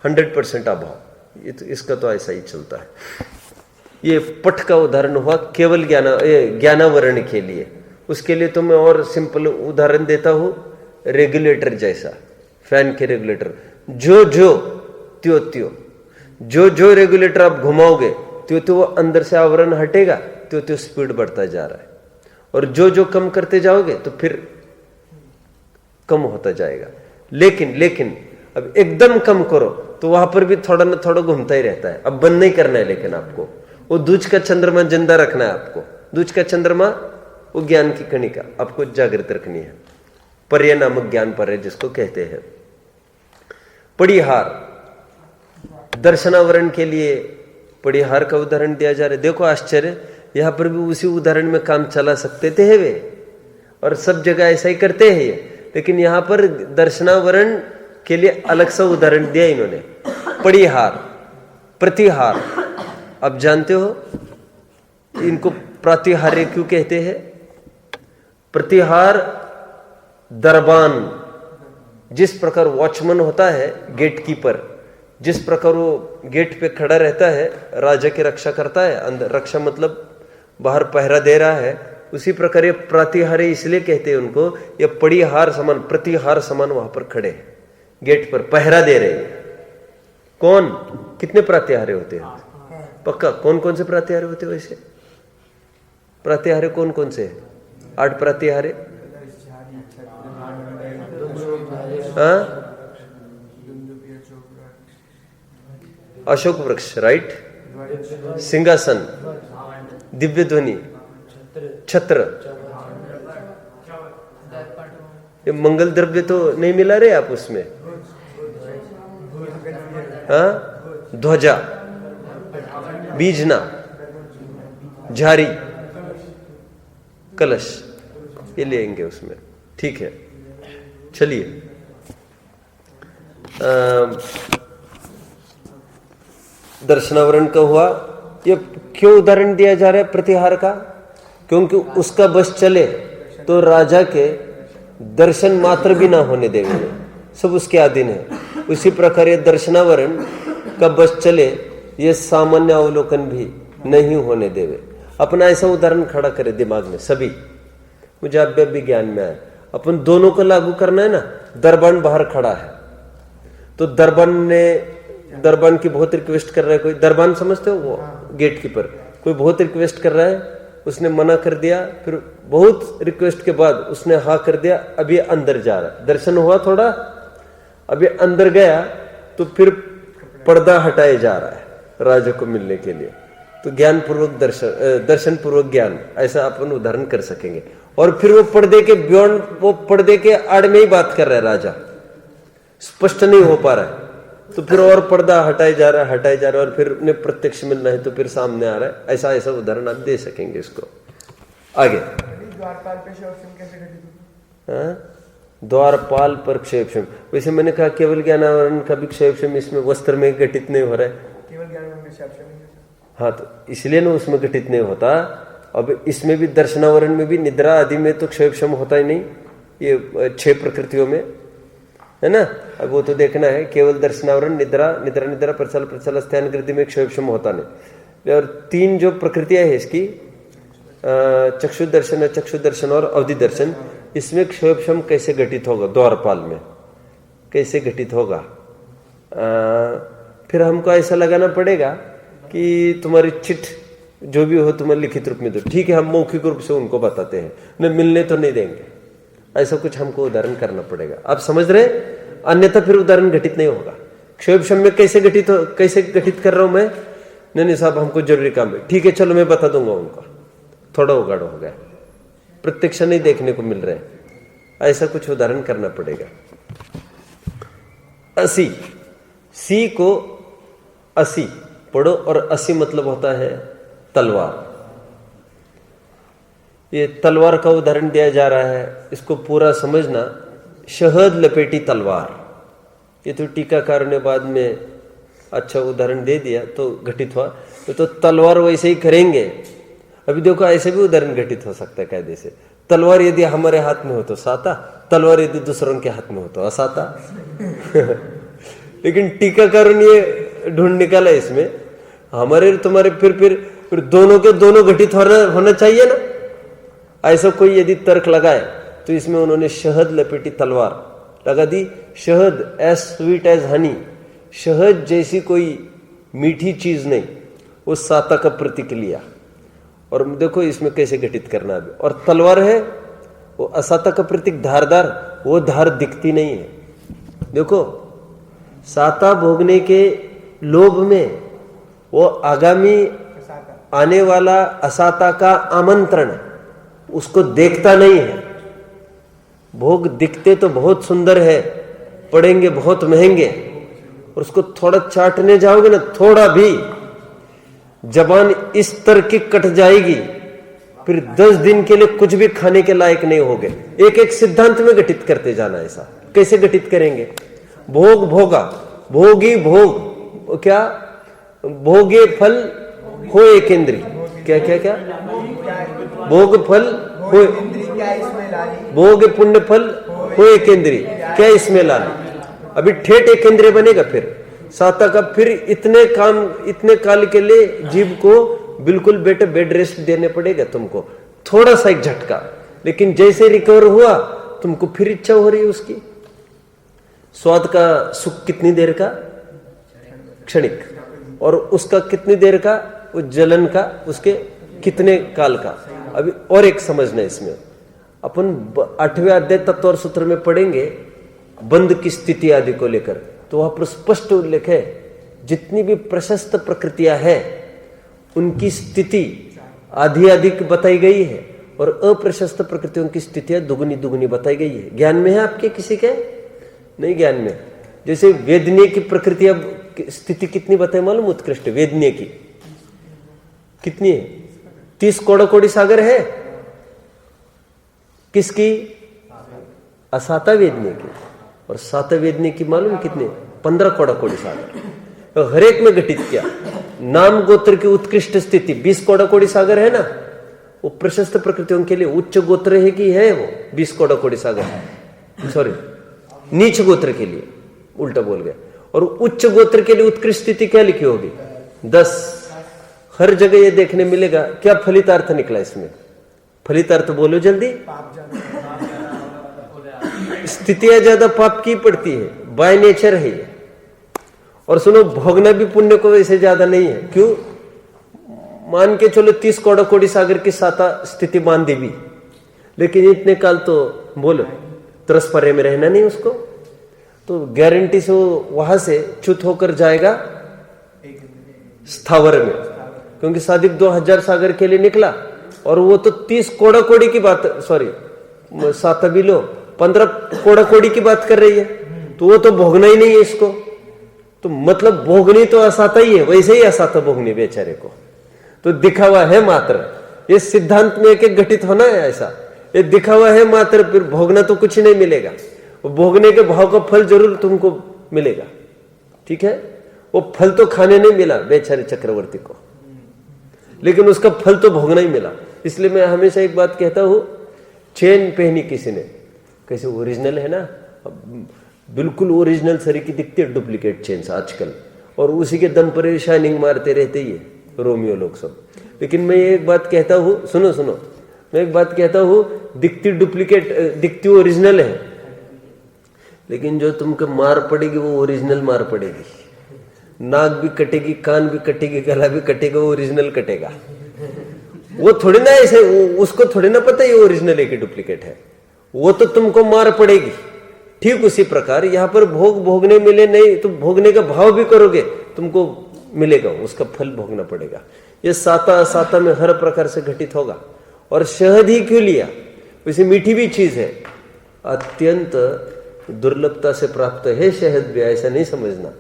100% अभाव। ये तो इसका तो ऐसा ही चलता है। ये पट का उदाहरण हुआ केवल ज्ञानावरण के लिए। उसके लिए तो मैं और सिंपल उदाहरण देता हूं, रेगुलेटर जैसा, फैन के रेगुलेटर। जो त्यो त्यो, जो रेगुलेटर आप घुमाओगे त्यो वो अंदर से आवरण हटेगा, त्यो स्पीड बढ़ता जा रहा है। और जो कम करते जाओगे तो फिर कम होता जाएगा। लेकिन अब एकदम कम करो तो वहां पर भी थोड़ा ना थोड़ा घूमता ही रहता है। अब बंद नहीं करना है, लेकिन आपको वो दूज का चंद्रमा जिंदा रखना है। आपको दूज का चंद्रमा वो ज्ञान की कणिका आपको जागृत रखनी है। पर्य नामक ज्ञान पर है जिसको कहते हैं। पड़िहार, दर्शनावरण के लिए पड़िहार का उदाहरण दिया जा रहा है। देखो आश्चर्य, यहां पर भी उसी उदाहरण में काम चला सकते थे वे, और सब जगह ऐसा ही करते हैं ये। लेकिन यहां पर दर्शनावरण के लिए अलग सा उदाहरण दिया इन्होंने। पड़िहार, प्रतिहार, अब जानते हो इनको प्रतिहार्य क्यों कहते हैं? प्रतिहार दरबान, जिस प्रकार वॉचमैन होता है, गेट कीपर, जिस प्रकार वो गेट पे खड़ा रहता है, राजा की रक्षा करता है, अंदर रक्षा मतलब बाहर पहरा दे रहा है, उसी प्रकार ये प्रतिहारी इसलिए कहते हैं उनको। ये पड़िहार समान, प्रतिहार समान वहां पर खड़े हैं, गेट पर पहरा दे रहे हैं। कौन? कितने प्रात्याहार्य होते हैं? पक्का कौन कौन से प्रात्याहार्य होते हैं? वैसे प्रात्याहार्य कौन कौन से? 8 प्रात्याहार्य। अशोक वृक्ष, राइट, सिंहासन, दिव्य ध्वनि, छत्र। ये मंगल द्रव्य तो नहीं मिला रहे आप उसमें? ध्वजा, बीजना, झारी, कलश, ये लेंगे उसमें। ठीक है, चलिए। दर्शनावरण का हुआ। ये क्यों उदाहरण दिया जा रहा है प्रतिहार का? क्योंकि उसका बस चले तो राजा के दर्शन मात्र भी ना होने देंगे, सब उसके अधीन है। उसी प्रकार ये दर्शनावरण का बस चले, ये सामान्य अवलोकन भी नहीं होने देवे। अपना ऐसा उदाहरण खड़ा करे दिमाग में सभी, मुझे अव्यय भी ज्ञान में आया। अपन दोनों को लागू करना है ना। दरबान बाहर खड़ा है तो दरबान की बहुत रिक्वेस्ट कर रहा है कोई। दरबान समझते हो? वो गेट कीपर। कोई बहुत रिक्वेस्ट कर रहा है, उसने मना कर दिया, फिर बहुत रिक्वेस्ट के बाद उसने हाँ कर दिया, अभी अंदर जा रहा है। दर्शन हुआ थोड़ा, अभी अंदर गया तो फिर पर्दा हटाए जा रहा है राजा को मिलने के लिए। तो ज्ञान पूर्वक दर्शन पूर्वक ज्ञान, ऐसा अपन उदाहरण कर सकेंगे। और फिर वो पर्दे के बियॉन्ड, वो पर्दे के आड़ में ही बात कर रहा है राजा, स्पष्ट नहीं हो पा रहा है, तो फिर और पर्दा हटाए जा रहा है, और फिर उन्हें प्रत्यक्ष मिलना है तो फिर सामने आ रहा है। ऐसा ऐसा उदाहरण आप दे सकेंगे इसको। आगे द्वारपाल पे क्षयोक्षम कैसे घटित? द्वारपाल पर क्षयोक्षम, वैसे मैंने कहा केवल ज्ञानावरण का भी क्षयोक्षम इसमें वस्त्र में घटित नहीं हो रहा है। केवल ज्ञानावरण में क्षयोक्षम, हाँ, तो इसलिए ना उसमें घटित नहीं होता। अब इसमें भी दर्शनावरण में भी निद्रा आदि में तो क्षयोक्षम होता ही नहीं, ये 6 प्रकृतियों में है ना। अब वो तो देखना है, केवल दर्शनावरण, निद्रा प्रचल स्थान कृति में क्षयोक्षम होता नहीं। और 3 जो प्रकृतियां है इसकी, चक्षु दर्शन और अवधि दर्शन, इसमें क्षयोक्षम कैसे घटित होगा? द्वारपाल में कैसे घटित होगा? फिर हमको ऐसा लगाना पड़ेगा कि तुम्हारी चिट जो भी हो तुम्हें लिखित रूप में दो। ठीक है, हम मौखिक रूप से उनको बताते हैं, न मिलने तो नहीं देंगे, ऐसा कुछ हमको उदाहरण करना पड़ेगा। आप समझ रहे? अन्यथा फिर उदाहरण घटित नहीं होगा। क्षयोक्षम में कैसे घटित कर रहा हूं मैं? नहीं साहब, हमको जरूरी काम है। ठीक है, चलो मैं बता दूंगा उनको। थोड़ा उगाड़ हो गया, प्रत्यक्ष नहीं देखने को मिल रहा है, ऐसा कुछ उदाहरण करना पड़ेगा। असी, सी को असी पढ़ो और असी मतलब होता है तलवार। ये तलवार का उदाहरण दिया जा रहा है, इसको पूरा समझना। शहद लपेटी तलवार, ये तो टीकाकार ने बाद में अच्छा उदाहरण दे दिया तो घटित हुआ। तो तलवार वैसे ही करेंगे। अभी देखो ऐसे भी उदाहरण घटित हो सकता है कायदे से। तलवार यदि हमारे हाथ में हो तो साता, तलवार यदि दूसरों के हाथ में हो तो असाता। लेकिन टीकाकारों ने ये ढूंढ निकाला इसमें, हमारे तुम्हारे फिर दोनों के दोनों घटित होना चाहिए ना। ऐसा कोई यदि तर्क लगाए तो इसमें उन्होंने शहद लपेटी तलवार लगा दी। शहद एज स्वीट एज हनी, शहद जैसी कोई मीठी चीज नहीं, वो साता का प्रतीक लिया। और देखो इसमें कैसे घटित करना है। और तलवार है वो असाता का प्रतीक, धारदार, वो धार दिखती नहीं है। देखो साता भोगने के लोभ में वो आगामी आने वाला असाता का आमंत्रण उसको देखता नहीं है। भोग दिखते तो बहुत सुंदर है, पड़ेंगे बहुत महंगे, और उसको थोड़ा चाटने जाओगे ना, थोड़ा भी जबान इस तरह की कट जाएगी, फिर 10 दिन के लिए कुछ भी खाने के लायक नहीं होगे। एक एक सिद्धांत में घटित करते जाना। ऐसा कैसे घटित करेंगे? भोग भोगा, भोगी भोग, क्या भोगे फल होए केंद्री, क्या क्या क्या, भोग फल होए, भोग पुण्य फल होए केंद्री, क्या इसमें लाली। अभी ठेठ एक केंद्रीय बनेगा फिर साता का। फिर इतने काल के लिए जीव को बिल्कुल बेटे बेड रेस्ट देने पड़ेगा तुमको, थोड़ा सा एक झटका। लेकिन जैसे रिकवर हुआ तुमको फिर इच्छा हो रही है उसकी। स्वाद का सुख कितनी देर का? क्षणिक। और उसका कितनी देर का? वो जलन का उसके कितने काल का? अभी और एक समझना इसमें, अपन 8वें अध्याय तत्व और सूत्र में पढ़ेंगे बंध की स्थिति आदि को लेकर, तो वहां पर स्पष्ट उल्लेख है जितनी भी प्रशस्त प्रकृतियां हैं उनकी स्थिति आधी अधिक बताई गई है, और अप्रशस्त प्रकृतियों की स्थितियां दुगुनी दुगुनी बताई गई है। ज्ञान में है आपके किसी के? नहीं ज्ञान में। जैसे वेदनीय की प्रकृतियां स्थिति कितनी बताए मालूम? उत्कृष्ट वेदनीय की कितनी है? 30 कोड़ी सागर है। किसकी? असाता वेदनीय की। और साता वेदनीय की मालूम कितने? 15 कोड़ी सागर। तो हर एक में घटित किया। नाम गोत्र की उत्कृष्ट स्थिति 20 कोड़ी सागर है ना, वो प्रशस्त प्रकृतियों के लिए उच्च गोत्र है कि है वो 20 कोड़ी सागर, सॉरी नीच गोत्र के लिए, उल्टा बोल गया। और उच्च गोत्र के लिए उत्कृष्ट स्थिति क्या लिखी होगी? 10। हर जगह ये देखने मिलेगा। क्या फलितार्थ निकला इसमें? फलितार्थ बोलो जल्दी। स्थितियां ज्यादा पाप की पड़ती है, बाय नेचर है ये। और सुनो, भोगना भी पुण्य को वैसे ज्यादा नहीं है। क्यों? मान के चलो 30 कोड़ी सागर की साता स्थिति मान दी भी, लेकिन इतने काल तो बोलो त्रस्पर्य में रहना नहीं उसको, तो गारंटी से वो वहां से च्युत होकर जाएगा स्थावर में। क्योंकि सादिक 2000 सागर के लिए निकला, और वो तो 30 कोड़ी की बात, सॉरी साता भी लो 15 कोड़ी की बात कर रही है, तो वो तो भोगना ही नहीं है इसको। तो मतलब भोगनी तो असाता ही है, वैसे ही असाता भोगनी बेचारे को तो दिखावा है मात्र। ये सिद्धांत में एक घटित होना है ऐसा, ये दिखावा है मात्र, फिर भोगना तो कुछ नहीं मिलेगा। वो भोगने के भाव का फल जरूर तुमको मिलेगा, ठीक है। वो फल तो खाने नहीं मिला बेचारे चक्रवर्ती को, लेकिन उसका फल तो भोगना ही मिला। इसलिए मैं हमेशा एक बात कहता हूं, चेन पहनी किसी ने, कैसे ओरिजिनल है ना, बिल्कुल ओरिजिनल सरी की दिखती है डुप्लीकेट चेन्स आजकल, और उसी के दम पर शाइनिंग मारते रहते ही है रोमियो लोग सब। लेकिन मैं एक बात कहता हूं, सुनो, मैं एक बात कहता हूं, दिखती डुप्लीकेट, दिखती ओरिजिनल है, लेकिन जो तुमको मार पड़ेगी वो ओरिजिनल मार पड़ेगी। नाक भी कटेगी, कान भी कटेगी, गला भी कटेगा, वो ओरिजिनल कटेगा। वो थोड़ी ना ऐसे, उसको थोड़ी ना पता ये ओरिजिनल है कि डुप्लीकेट है, वो तो तुमको मार पड़ेगी। ठीक उसी प्रकार यहां पर भोगने मिले नहीं तो भोगने का भाव भी करोगे तुमको मिलेगा, उसका फल भोगना पड़ेगा। ये साता में हर प्रकार से घटित होगा। और शहद ही क्यों लिया? वैसे मीठी भी चीज है, अत्यंत दुर्लभता से प्राप्त है शहद भी, ऐसा नहीं समझना।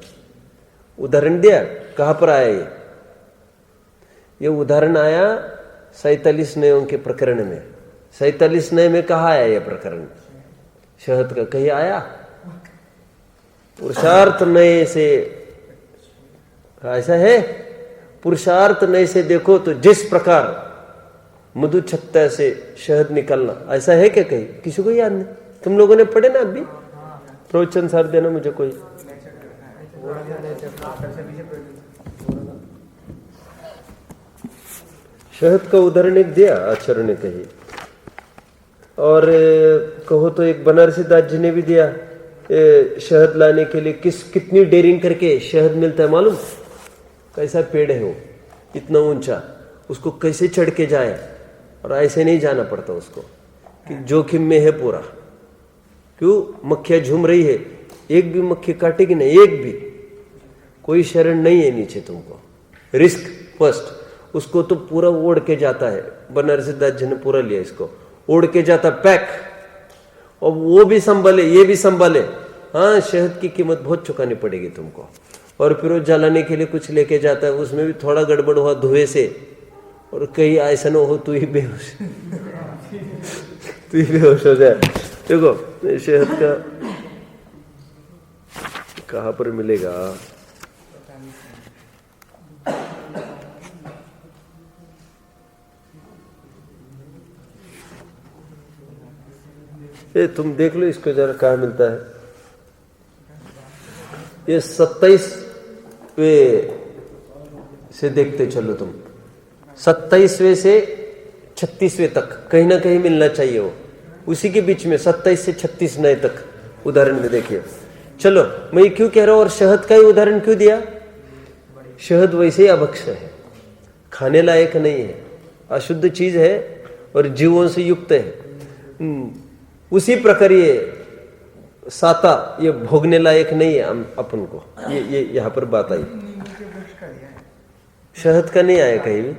उदाहरण दिया, कहां पर आया ये उदाहरण आया 47 नयों के प्रकरण में। 47 नय में कहा आया यह प्रकरण शहद का? कहीं आया? पुरुषार्थ नय से, ऐसा है? पुरुषार्थ नय से देखो तो जिस प्रकार मधु छत्ता से शहद निकलना, ऐसा है क्या कहीं? किसी को याद नहीं? तुम लोगों ने पढ़े ना अभी? प्रवचन सार देना मुझे कोई। शहद का उदाहरण एक दिया आचार्य ने कही, और कहो तो एक बनारसी दास जी ने भी दिया। शहद लाने के लिए कितनी डेयरिंग करके शहद मिलता है मालूम? कैसा पेड़ है वो, इतना ऊंचा, उसको कैसे चढ़ के जाए, और ऐसे नहीं जाना पड़ता उसको कि जोखिम में है पूरा। क्यों? मक्खियां झूम रही है, एक भी मक्खी काटेगी नहीं, एक भी, कोई शरण नहीं है नीचे तुमको। Risk first. उसको तो पूरा ओढ़ के जाता है, बनारसी दास जी ने पूरा लिया इसको, ओढ़ के जाता पैक, और वो भी संभाले ये भी संभाले। हाँ, शहद की कीमत बहुत चुकानी पड़ेगी तुमको। और फिर वो जलाने के लिए कुछ लेके जाता है, उसमें भी थोड़ा गड़बड़ हुआ धुएं से, और कहीं ऐसा न हो तू ही बेहोश तू ही बेहोश हो जाए। देखो शहद का कहाँ पर मिलेगा? ये तुम देख लो इसको जरा, कहाँ मिलता है ये? 27वें से देखते चलो तुम, 27वें से 36वें तक कहीं ना कहीं मिलना चाहिए वो, उसी के बीच में 27 से 36 नए तक उदाहरण में देखिए। चलो मैं क्यों कह रहा हूं, और शहद का ही उदाहरण क्यों दिया? शहद वैसे ही अभक्ष्य है, खाने लायक नहीं है, अशुद्ध चीज है और जीवों से युक्त है। उसी प्रकार ये साता ये भोगने लायक नहीं है अपन को। ये यहाँ पर बात आई, शहद का नहीं आया कहीं भी,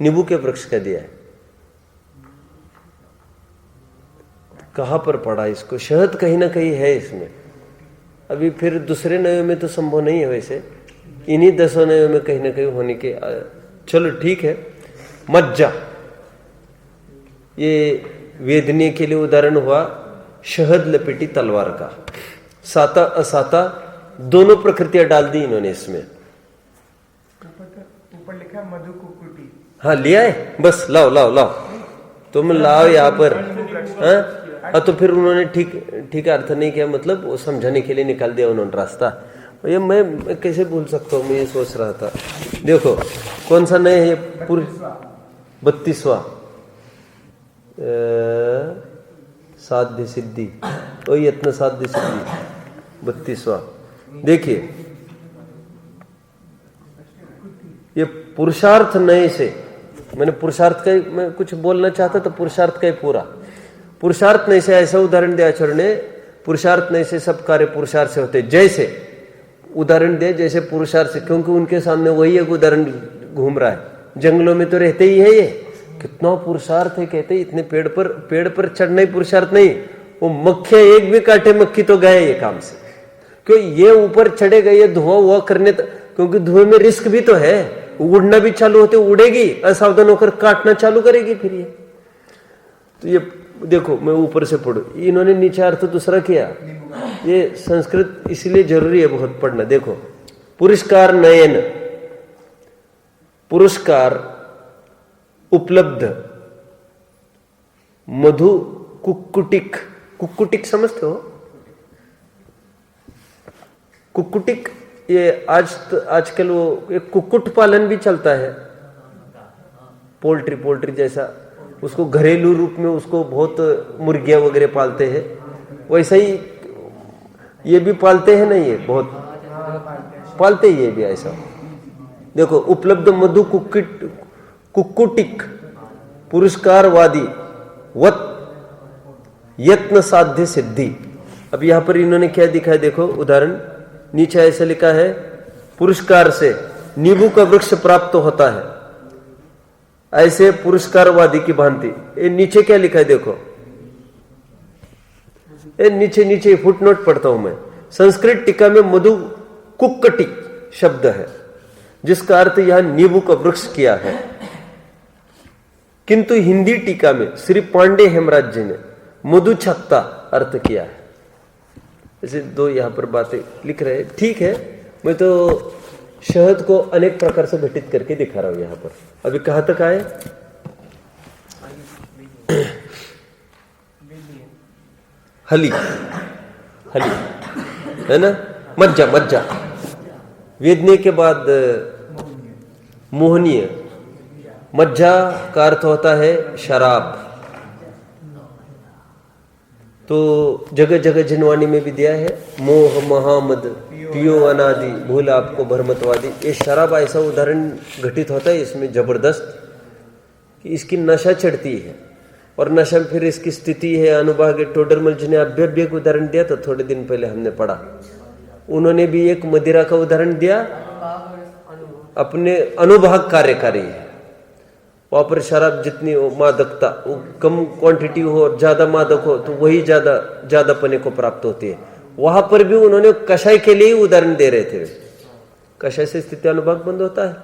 नींबू के वृक्ष का दिया है। कहां पर पड़ा इसको? शहद कहीं ना कहीं है इसमें। अभी फिर दूसरे नयों में तो संभव नहीं है, वैसे इन्हीं 10 नयों में कहीं ना कहीं होने के। चलो ठीक है। मज्जा, ये वेदनीय के लिए उदाहरण हुआ शहद लपेटी तलवार का। साता असाता दोनों प्रकृतियां डाल दी इन्होंने इसमें। ऊपर लिखा मधु कुक्कुटी। हाँ लिया है, बस लाओ लाओ लाओ, तुम लाओ यहाँ पर। हाँ तो फिर उन्होंने ठीक अर्थ नहीं किया, मतलब वो समझाने के लिए निकाल दिया उन्होंने रास्ता। ये मैं कैसे भूल सकता हूँ, मैं ये सोच रहा था। देखो कौन सा नया है? 32वां साध्य सिद्धि, तो यत्न साध्य सिद्धि 32वां। देखिए ये पुरुषार्थ नए से, मैंने पुरुषार्थ का मैं कुछ बोलना चाहता तो पुरुषार्थ का ही पूरा। पुरुषार्थ नए से ऐसा उदाहरण दिया आचार्य ने, पुरुषार्थ नए से सब कार्य पुरुषार्थ से होते। जैसे उदाहरण दिया जैसे पुरुषार्थ से, क्योंकि उनके सामने वही एक उदाहरण घूम रहा है। जंगलों में तो रहते ही है, ये कितना पुरुषार्थ है, कहते इतने पेड़ पर चढ़ना ही पुरुषार्थ नहीं। वो मक्खियां एक भी काटे मक्खी तो गए ये काम से, क्यों ये ऊपर चढ़े गए, ये धुआं हुआ करने, क्योंकि धुएं में रिस्क भी तो है, उड़ना भी चालू होते उड़ेगी, असावधान होकर काटना चालू करेगी फिर ये। तो ये देखो मैं ऊपर से पढ़ू, इन्होंने नीचे अर्थ दूसरा किया। ये संस्कृत इसलिए जरूरी है बहुत पढ़ना। देखो पुरस्कार नयन, पुरस्कार उपलब्ध, मधु कुक्कुटिक। कुक्कुटिक समझते हो? कुक्कुटिक ये आजकल वो एक कुक्कुट पालन भी चलता है, पोल्ट्री जैसा, उसको घरेलू रूप में उसको बहुत मुर्गियां वगैरह पालते हैं, वैसा ही ये भी पालते हैं ना, ये बहुत पालते ही ये भी ऐसा। देखो उपलब्ध मधु कुक्कुटिक पुरस्कारवादी वत यत्न साध्य सिद्धि। अब यहां पर इन्होंने क्या दिखा है, देखो उदाहरण नीचे ऐसा लिखा है, पुरस्कार से नींबू का वृक्ष प्राप्त होता है, ऐसे पुरस्कारवादी की भांति। ये नीचे क्या लिखा है देखो, नीचे नीचे फुटनोट पढ़ता हूं मैं। संस्कृत टीका में मधु कुक्कटी शब्द है, जिसका अर्थ यहां नींबू का वृक्ष किया है, किंतु हिंदी टीका में श्री पांडे हेमराज जी ने मधु छत्ता अर्थ किया है। ऐसे दो यहां पर बातें लिख रहे हैं। ठीक है, मैं तो शहद को अनेक प्रकार से घटित करके दिखा रहा हूं यहां पर। अभी कहां तक आए? हली, हली है ना, मज्जा, मज्जा। वेदनीय के बाद मोहनीय। मज्जा का अर्थ होता है शराब। तो जगह जगह जिनवाणी में भी दिया है, मोह महामद पियो अनादि भूल आपको भरमतवादी। ये शराब ऐसा उदाहरण घटित होता है इसमें जबरदस्त कि इसकी नशा चढ़ती है, और नशा में फिर इसकी स्थिति है अनुभाग। टोडरमल जी ने अभ्य एक उदाहरण दिया था, थोड़े दिन पहले हमने पढ़ा। उन्होंने भी एक मदिरा का उदाहरण दिया, अपने अनुभाग कार्यकारी है। वहां पर शराब जितनी हो, मादकता वो कम क्वांटिटी हो और ज्यादा मादक हो तो वही ज्यादा पने को प्राप्त होती है। वहां पर भी उन्होंने कषाय के लिए ही उदाहरण दे रहे थे। कषाय से स्थिति अनुभाग बंद होता है।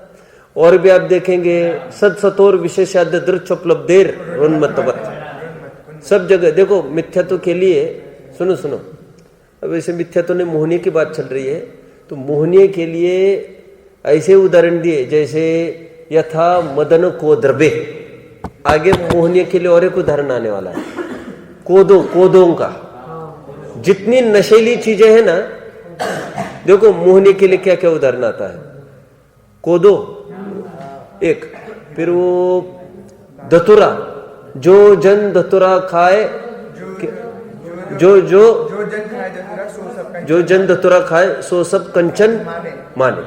और भी आप देखेंगे सद सतोर विशेषाद्य दृक्षोपलब्धेर रोन्मत्तवत्। सब जगह देखो मिथ्यात्व के लिए। सुनो, अब ऐसे मिथ्यात्व ने मोहनीय की बात चल रही है, तो मोहनीय के लिए ऐसे उदाहरण दिए जैसे यथा मदन को द्रव्य। आगे मोहनीय के लिए और एक उदाहरण आने वाला है, कोदों का। जितनी नशीली चीजें हैं ना, देखो मोहनीय के लिए क्या क्या उदाहरण आता है। कोदो एक, फिर वो धतुरा, जो जन धतुरा खाए, जो जन धतुरा खाए सो सब कंचन माने।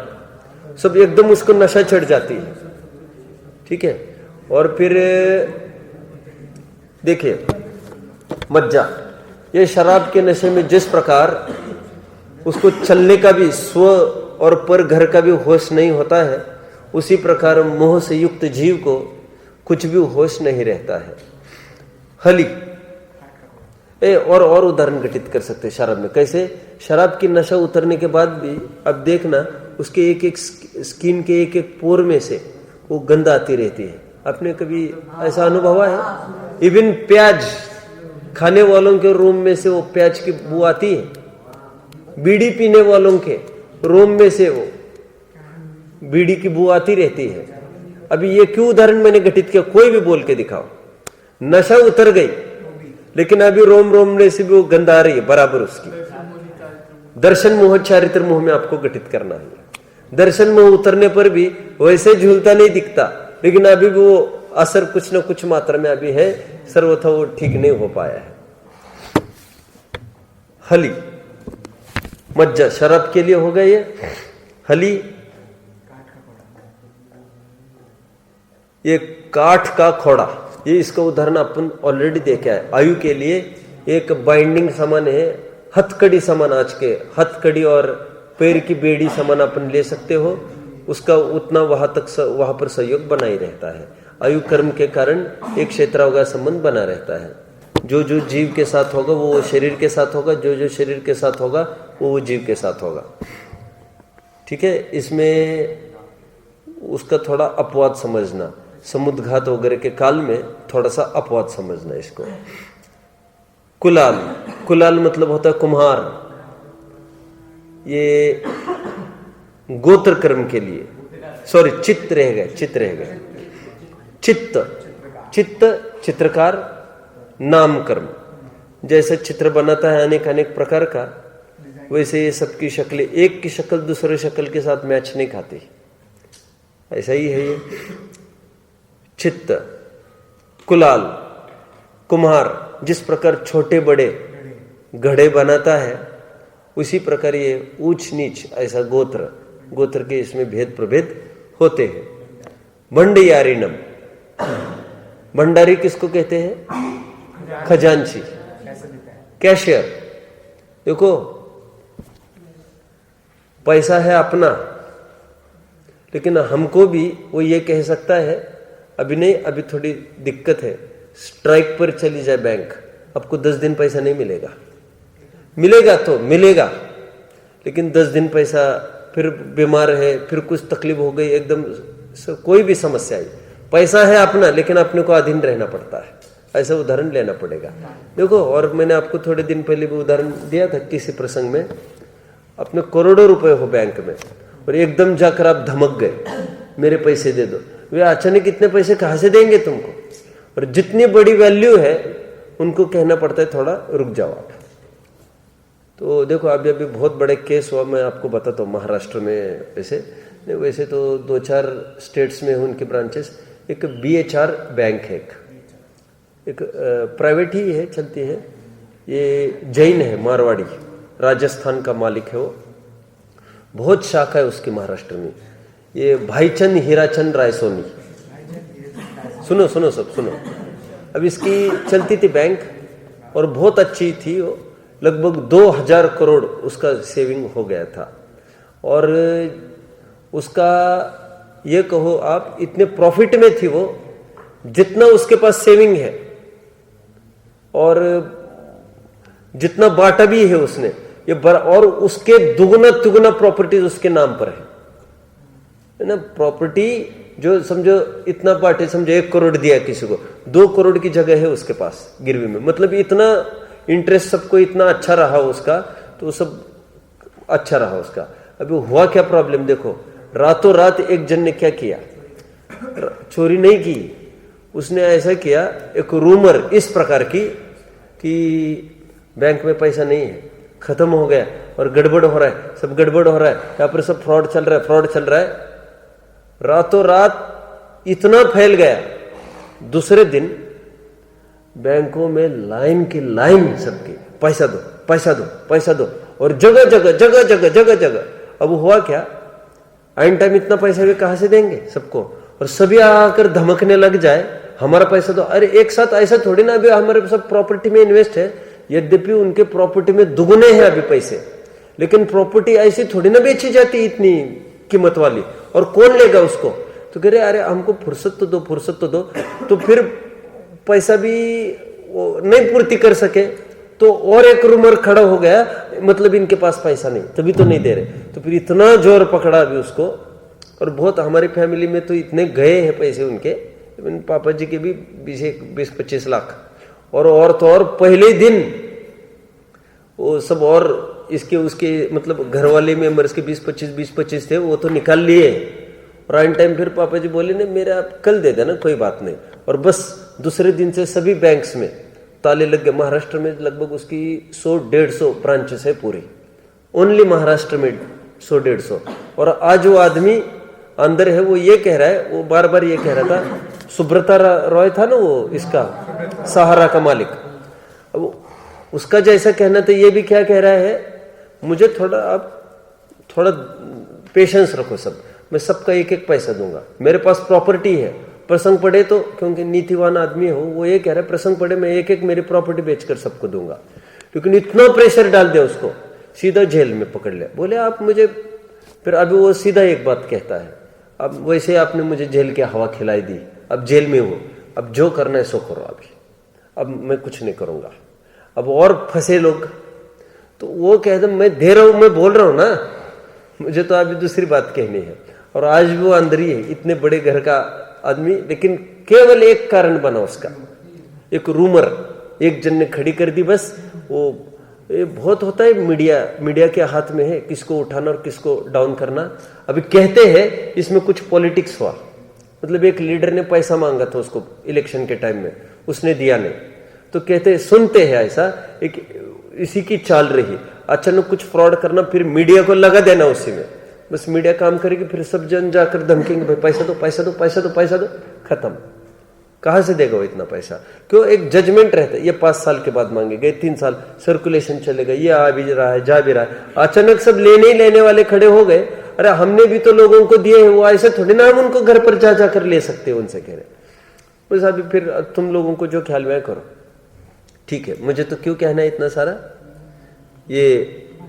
सब एकदम उसको नशा चढ़ जाती है। ठीक है, और फिर देखिए मज्जा, ये शराब के नशे में जिस प्रकार उसको चलने का भी स्व और पर घर का भी होश नहीं होता है, उसी प्रकार मोह से युक्त जीव को कुछ भी होश नहीं रहता है। हली और उदाहरण घटित कर सकते हैं शराब में। कैसे? शराब की नशा उतरने के बाद भी अब देखना उसके एक एक स्किन के एक एक पोर में से वो गंध आती रहती है। आपने कभी ऐसा अनुभव है? इवन प्याज खाने वालों के रूम में से वो प्याज की बू आती है। बीड़ी पीने वालों के रूम में से वो बीड़ी की बू आती रहती है। अभी ये क्यों उदाहरण मैंने घटित किया? कोई भी बोल के दिखाओ। नशा उतर गई लेकिन अभी रोम में से भी वो गंध आ रही है बराबर उसकी। दर्शन मोह चारित्र मोह में आपको घटित करना है। दर्शन मोह उतरने पर भी वैसे झूलता नहीं दिखता, लेकिन अभी भी वो असर कुछ न कुछ मात्रा में अभी है, सर्वथा वो ठीक नहीं हो पाया है। हली मज्जा शराब के लिए हो गया ये। हली ये काठ का खोड़ा, ये इसका उदाहरण अपन ऑलरेडी देखे है। आयु के लिए एक बाइंडिंग समान है, हथकड़ी समान। आज के हथकड़ी और पैर की बेड़ी समान अपन ले सकते हो, उसका उतना वहां पर सहयोग बना ही रहता है। आयु कर्म के कारण एक क्षेत्रावगा संबंध बना रहता है। जो जो जीव के साथ होगा वो शरीर के साथ होगा, जो जो शरीर के साथ होगा वो जीव के साथ होगा। ठीक है, इसमें उसका थोड़ा अपवाद समझना, समुद्घात वगैरह के काल में थोड़ा सा अपवाद समझना इसको। कुलाल मतलब होता है कुम्हार। ये गोत्र कर्म के लिए, सॉरी चित्त रह गए। चित्त चित्रकार, नाम कर्म। जैसे चित्र बनाता है अनेक प्रकार का, वैसे ये सबकी शक्लें, एक की शक्ल दूसरे शक्ल के साथ मैच नहीं खाती। ऐसा ही है ये। चित्त, कुलाल, कुम्हार जिस प्रकार छोटे बड़े घड़े बनाता है, उसी प्रकार ये ऊंच नीच ऐसा गोत्र के इसमें भेद प्रभेद होते हैं। भंडारीणम, भंडारी किसको कहते हैं? खजांची, कैशियर। देखो पैसा है अपना, लेकिन हमको भी वो ये कह सकता है अभी नहीं, अभी थोड़ी दिक्कत है, स्ट्राइक पर चली जाए बैंक, आपको 10 दिन पैसा नहीं मिलेगा। मिलेगा तो मिलेगा, लेकिन 10 दिन पैसा, फिर बीमार है, फिर कुछ तकलीफ हो गई, एकदम कोई भी समस्या आई, पैसा है अपना लेकिन अपने को अधीन रहना पड़ता है, ऐसा उदाहरण लेना पड़ेगा। देखो, और मैंने आपको थोड़े दिन पहले भी उदाहरण दिया था किसी प्रसंग में, अपने करोड़ों रुपए हो बैंक में और एकदम जाकर आप धमक गए, मेरे पैसे दे दो, वे अचानक इतने पैसे कहाँ से देंगे तुमको, और जितनी बड़ी वैल्यू है उनको कहना पड़ता है थोड़ा रुक जाओ आप। तो देखो, अभी बहुत बड़े केस हुआ, मैं आपको बताता हूँ महाराष्ट्र में। वैसे तो 2-4 स्टेट्स में उनके ब्रांचेस। एक BHR बैंक है, एक प्राइवेट ही है, चलती है, ये जैन है, मारवाड़ी, राजस्थान का मालिक है वो, बहुत शाखा है उसकी महाराष्ट्र में। ये भाईचंद हीराचंद रायसोनी, सुनो सुनो सब सुनो। अब इसकी चलती थी बैंक और बहुत अच्छी थी वो, लगभग 2000 करोड़ उसका सेविंग हो गया था। और उसका ये कहो आप, इतने प्रॉफिट में थी वो, जितना उसके पास सेविंग है और जितना बांटा भी है उसने, ये और उसके दुगना तिगुना प्रॉपर्टीज उसके नाम पर है ना। प्रॉपर्टी जो समझो इतना बांटे, समझो 1 करोड़ दिया किसी को, 2 करोड़ की जगह है उसके पास गिरवी में, मतलब इतना इंटरेस्ट सबको इतना अच्छा रहा उसका, तो सब अच्छा रहा उसका। अभी हुआ क्या प्रॉब्लम देखो, रातों रात एक जन ने क्या किया, चोरी नहीं की, उसने ऐसा किया, एक रूमर इस प्रकार की कि बैंक में पैसा नहीं है, खत्म हो गया और गड़बड़ हो रहा है, सब गड़बड़ हो रहा है, यहाँ पर सब फ्रॉड चल रहा है, फ्रॉड चल रहा है। रातों रात इतना फैल गया, दूसरे दिन बैंकों में लाइन की लाइन सबकी, पैसा दो पैसा दो पैसा दो, और जगह जगह जगह जगह जगह जगह। अब हुआ क्या, आइन टाइम इतना पैसा भी कहां से देंगे सबको, और सभी आकर धमकने लग जाए हमारा पैसा दो। अरे एक साथ ऐसा थोड़ी ना, अभी हमारे सब प्रॉपर्टी में इन्वेस्ट है, यद्यपि उनके प्रॉपर्टी में दुगने हैं अभी पैसे, लेकिन प्रॉपर्टी ऐसी थोड़ी ना बेची जाती इतनी कीमत वाली, और कौन लेगा उसको। तो कह रहे अरे हमको फुर्सत तो दो, फुर्सत तो दो। तो फिर पैसा भी वो नहीं पूर्ति कर सके, तो और एक रूमर खड़ा हो गया, मतलब इनके पास पैसा नहीं, तभी तो नहीं दे रहे। तो फिर इतना जोर पकड़ा अभी उसको, और बहुत हमारी फैमिली में तो इतने गए हैं पैसे उनके, पापा जी के भी 20-25 लाख, और तो और पहले दिन वो सब, और इसके उसके मतलब घर वाले मेंबर्स के 20-25 थे, वो तो निकाल लिए। और आइन टाइम फिर पापा जी बोले नहीं, मेरा आप कल दे देना, कोई बात नहीं। और बस दूसरे दिन से सभी बैंक्स में ताले लग गए। महाराष्ट्र में लगभग उसकी 100-150 ब्रांचेस है पूरी, ओनली महाराष्ट्र में 100-150। और आज वो आदमी अंदर है, वो ये कह रहा है, वो बार बार ये कह रहा था, सुब्रता रॉय था ना वो इसका सहारा का मालिक, अब उसका जैसा कहना था, ये भी क्या कह रहा है, मुझे थोड़ा आप थोड़ा पेशेंस रखो, सब मैं सबका एक एक पैसा दूंगा, मेरे पास प्रॉपर्टी है, प्रसंग पड़े तो, क्योंकि नीतिवान आदमी हो, वो ये कह रहा है प्रसंग पड़े मैं एक एक मेरी प्रॉपर्टी बेचकर सबको दूंगा। लेकिन इतना प्रेशर डाल दिया उसको, सीधा जेल में पकड़ लिया। बोले आप मुझे, फिर अभी वो सीधा एक बात कहता है, अब वैसे आपने मुझे जेल की हवा खिलाई दी, अब जेल में हूं, अब जो करना है सो करो, अभी अब मैं कुछ नहीं करूंगा। अब और फंसे लोग, तो वो कहते मैं दे रहा हूं, मैं बोल रहा हूं ना, मुझे तो अभी दूसरी बात कहनी है। और आज भी वो अंदर ही है, इतने बड़े घर का आदमी, लेकिन केवल एक कारण बना उसका, एक रूमर एक जन ने खड़ी कर दी बस। वो ये बहुत होता है, मीडिया के हाथ में है किसको उठाना और किसको डाउन करना। अभी कहते हैं इसमें कुछ पॉलिटिक्स हुआ, मतलब एक लीडर ने पैसा मांगा था उसको इलेक्शन के टाइम में, उसने दिया नहीं, तो कहते सुनते हैं ऐसा एक इसी की चाल रही, अचानक कुछ फ्रॉड करना, फिर मीडिया को लगा देना उसी में, बस मीडिया काम करेगी, फिर सब जन जाकर धमकेंगे भाई पैसा दो पैसा दो पैसा दो पैसा दो, खत्म। कहां से देगा वो इतना पैसा? क्यों? एक जजमेंट रहता है, ये 5 साल के बाद मांगेगा, 3 साल सर्कुलेशन चलेगा, ये आ भी रहा है जा भी रहा है। अचानक सब लेने वाले खड़े हो गए, अरे हमने भी तो लोगों को दिए हैं, वो ऐसे थोड़ी ना हम उनको घर पर जा जाकर ले सकते हैं, उनसे कह रहे बस अभी फिर तुम लोगों को जो ख्याल में करो, ठीक है। मुझे तो क्यों कहना है इतना सारा, ये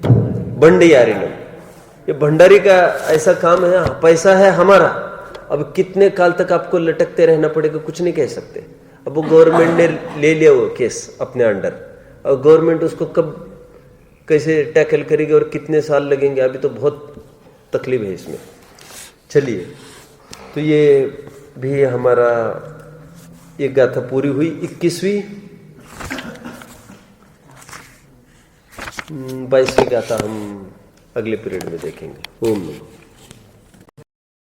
भंडारी लोग, ये भंडारी का ऐसा काम है, पैसा है हमारा, अब कितने काल तक आपको लटकते रहना पड़ेगा, कुछ नहीं कह सकते। अब वो गवर्नमेंट ने ले लिया वो केस अपने अंडर, और गवर्नमेंट उसको कैसे टैकल करेंगे और कितने साल लगेंगे, अभी तो बहुत तकलीफ है इसमें। चलिए, तो ये भी हमारा एक गाथा पूरी हुई। 21वीं 22वीं गाथा हम अगले पीरियड में देखेंगे। ओम नमः।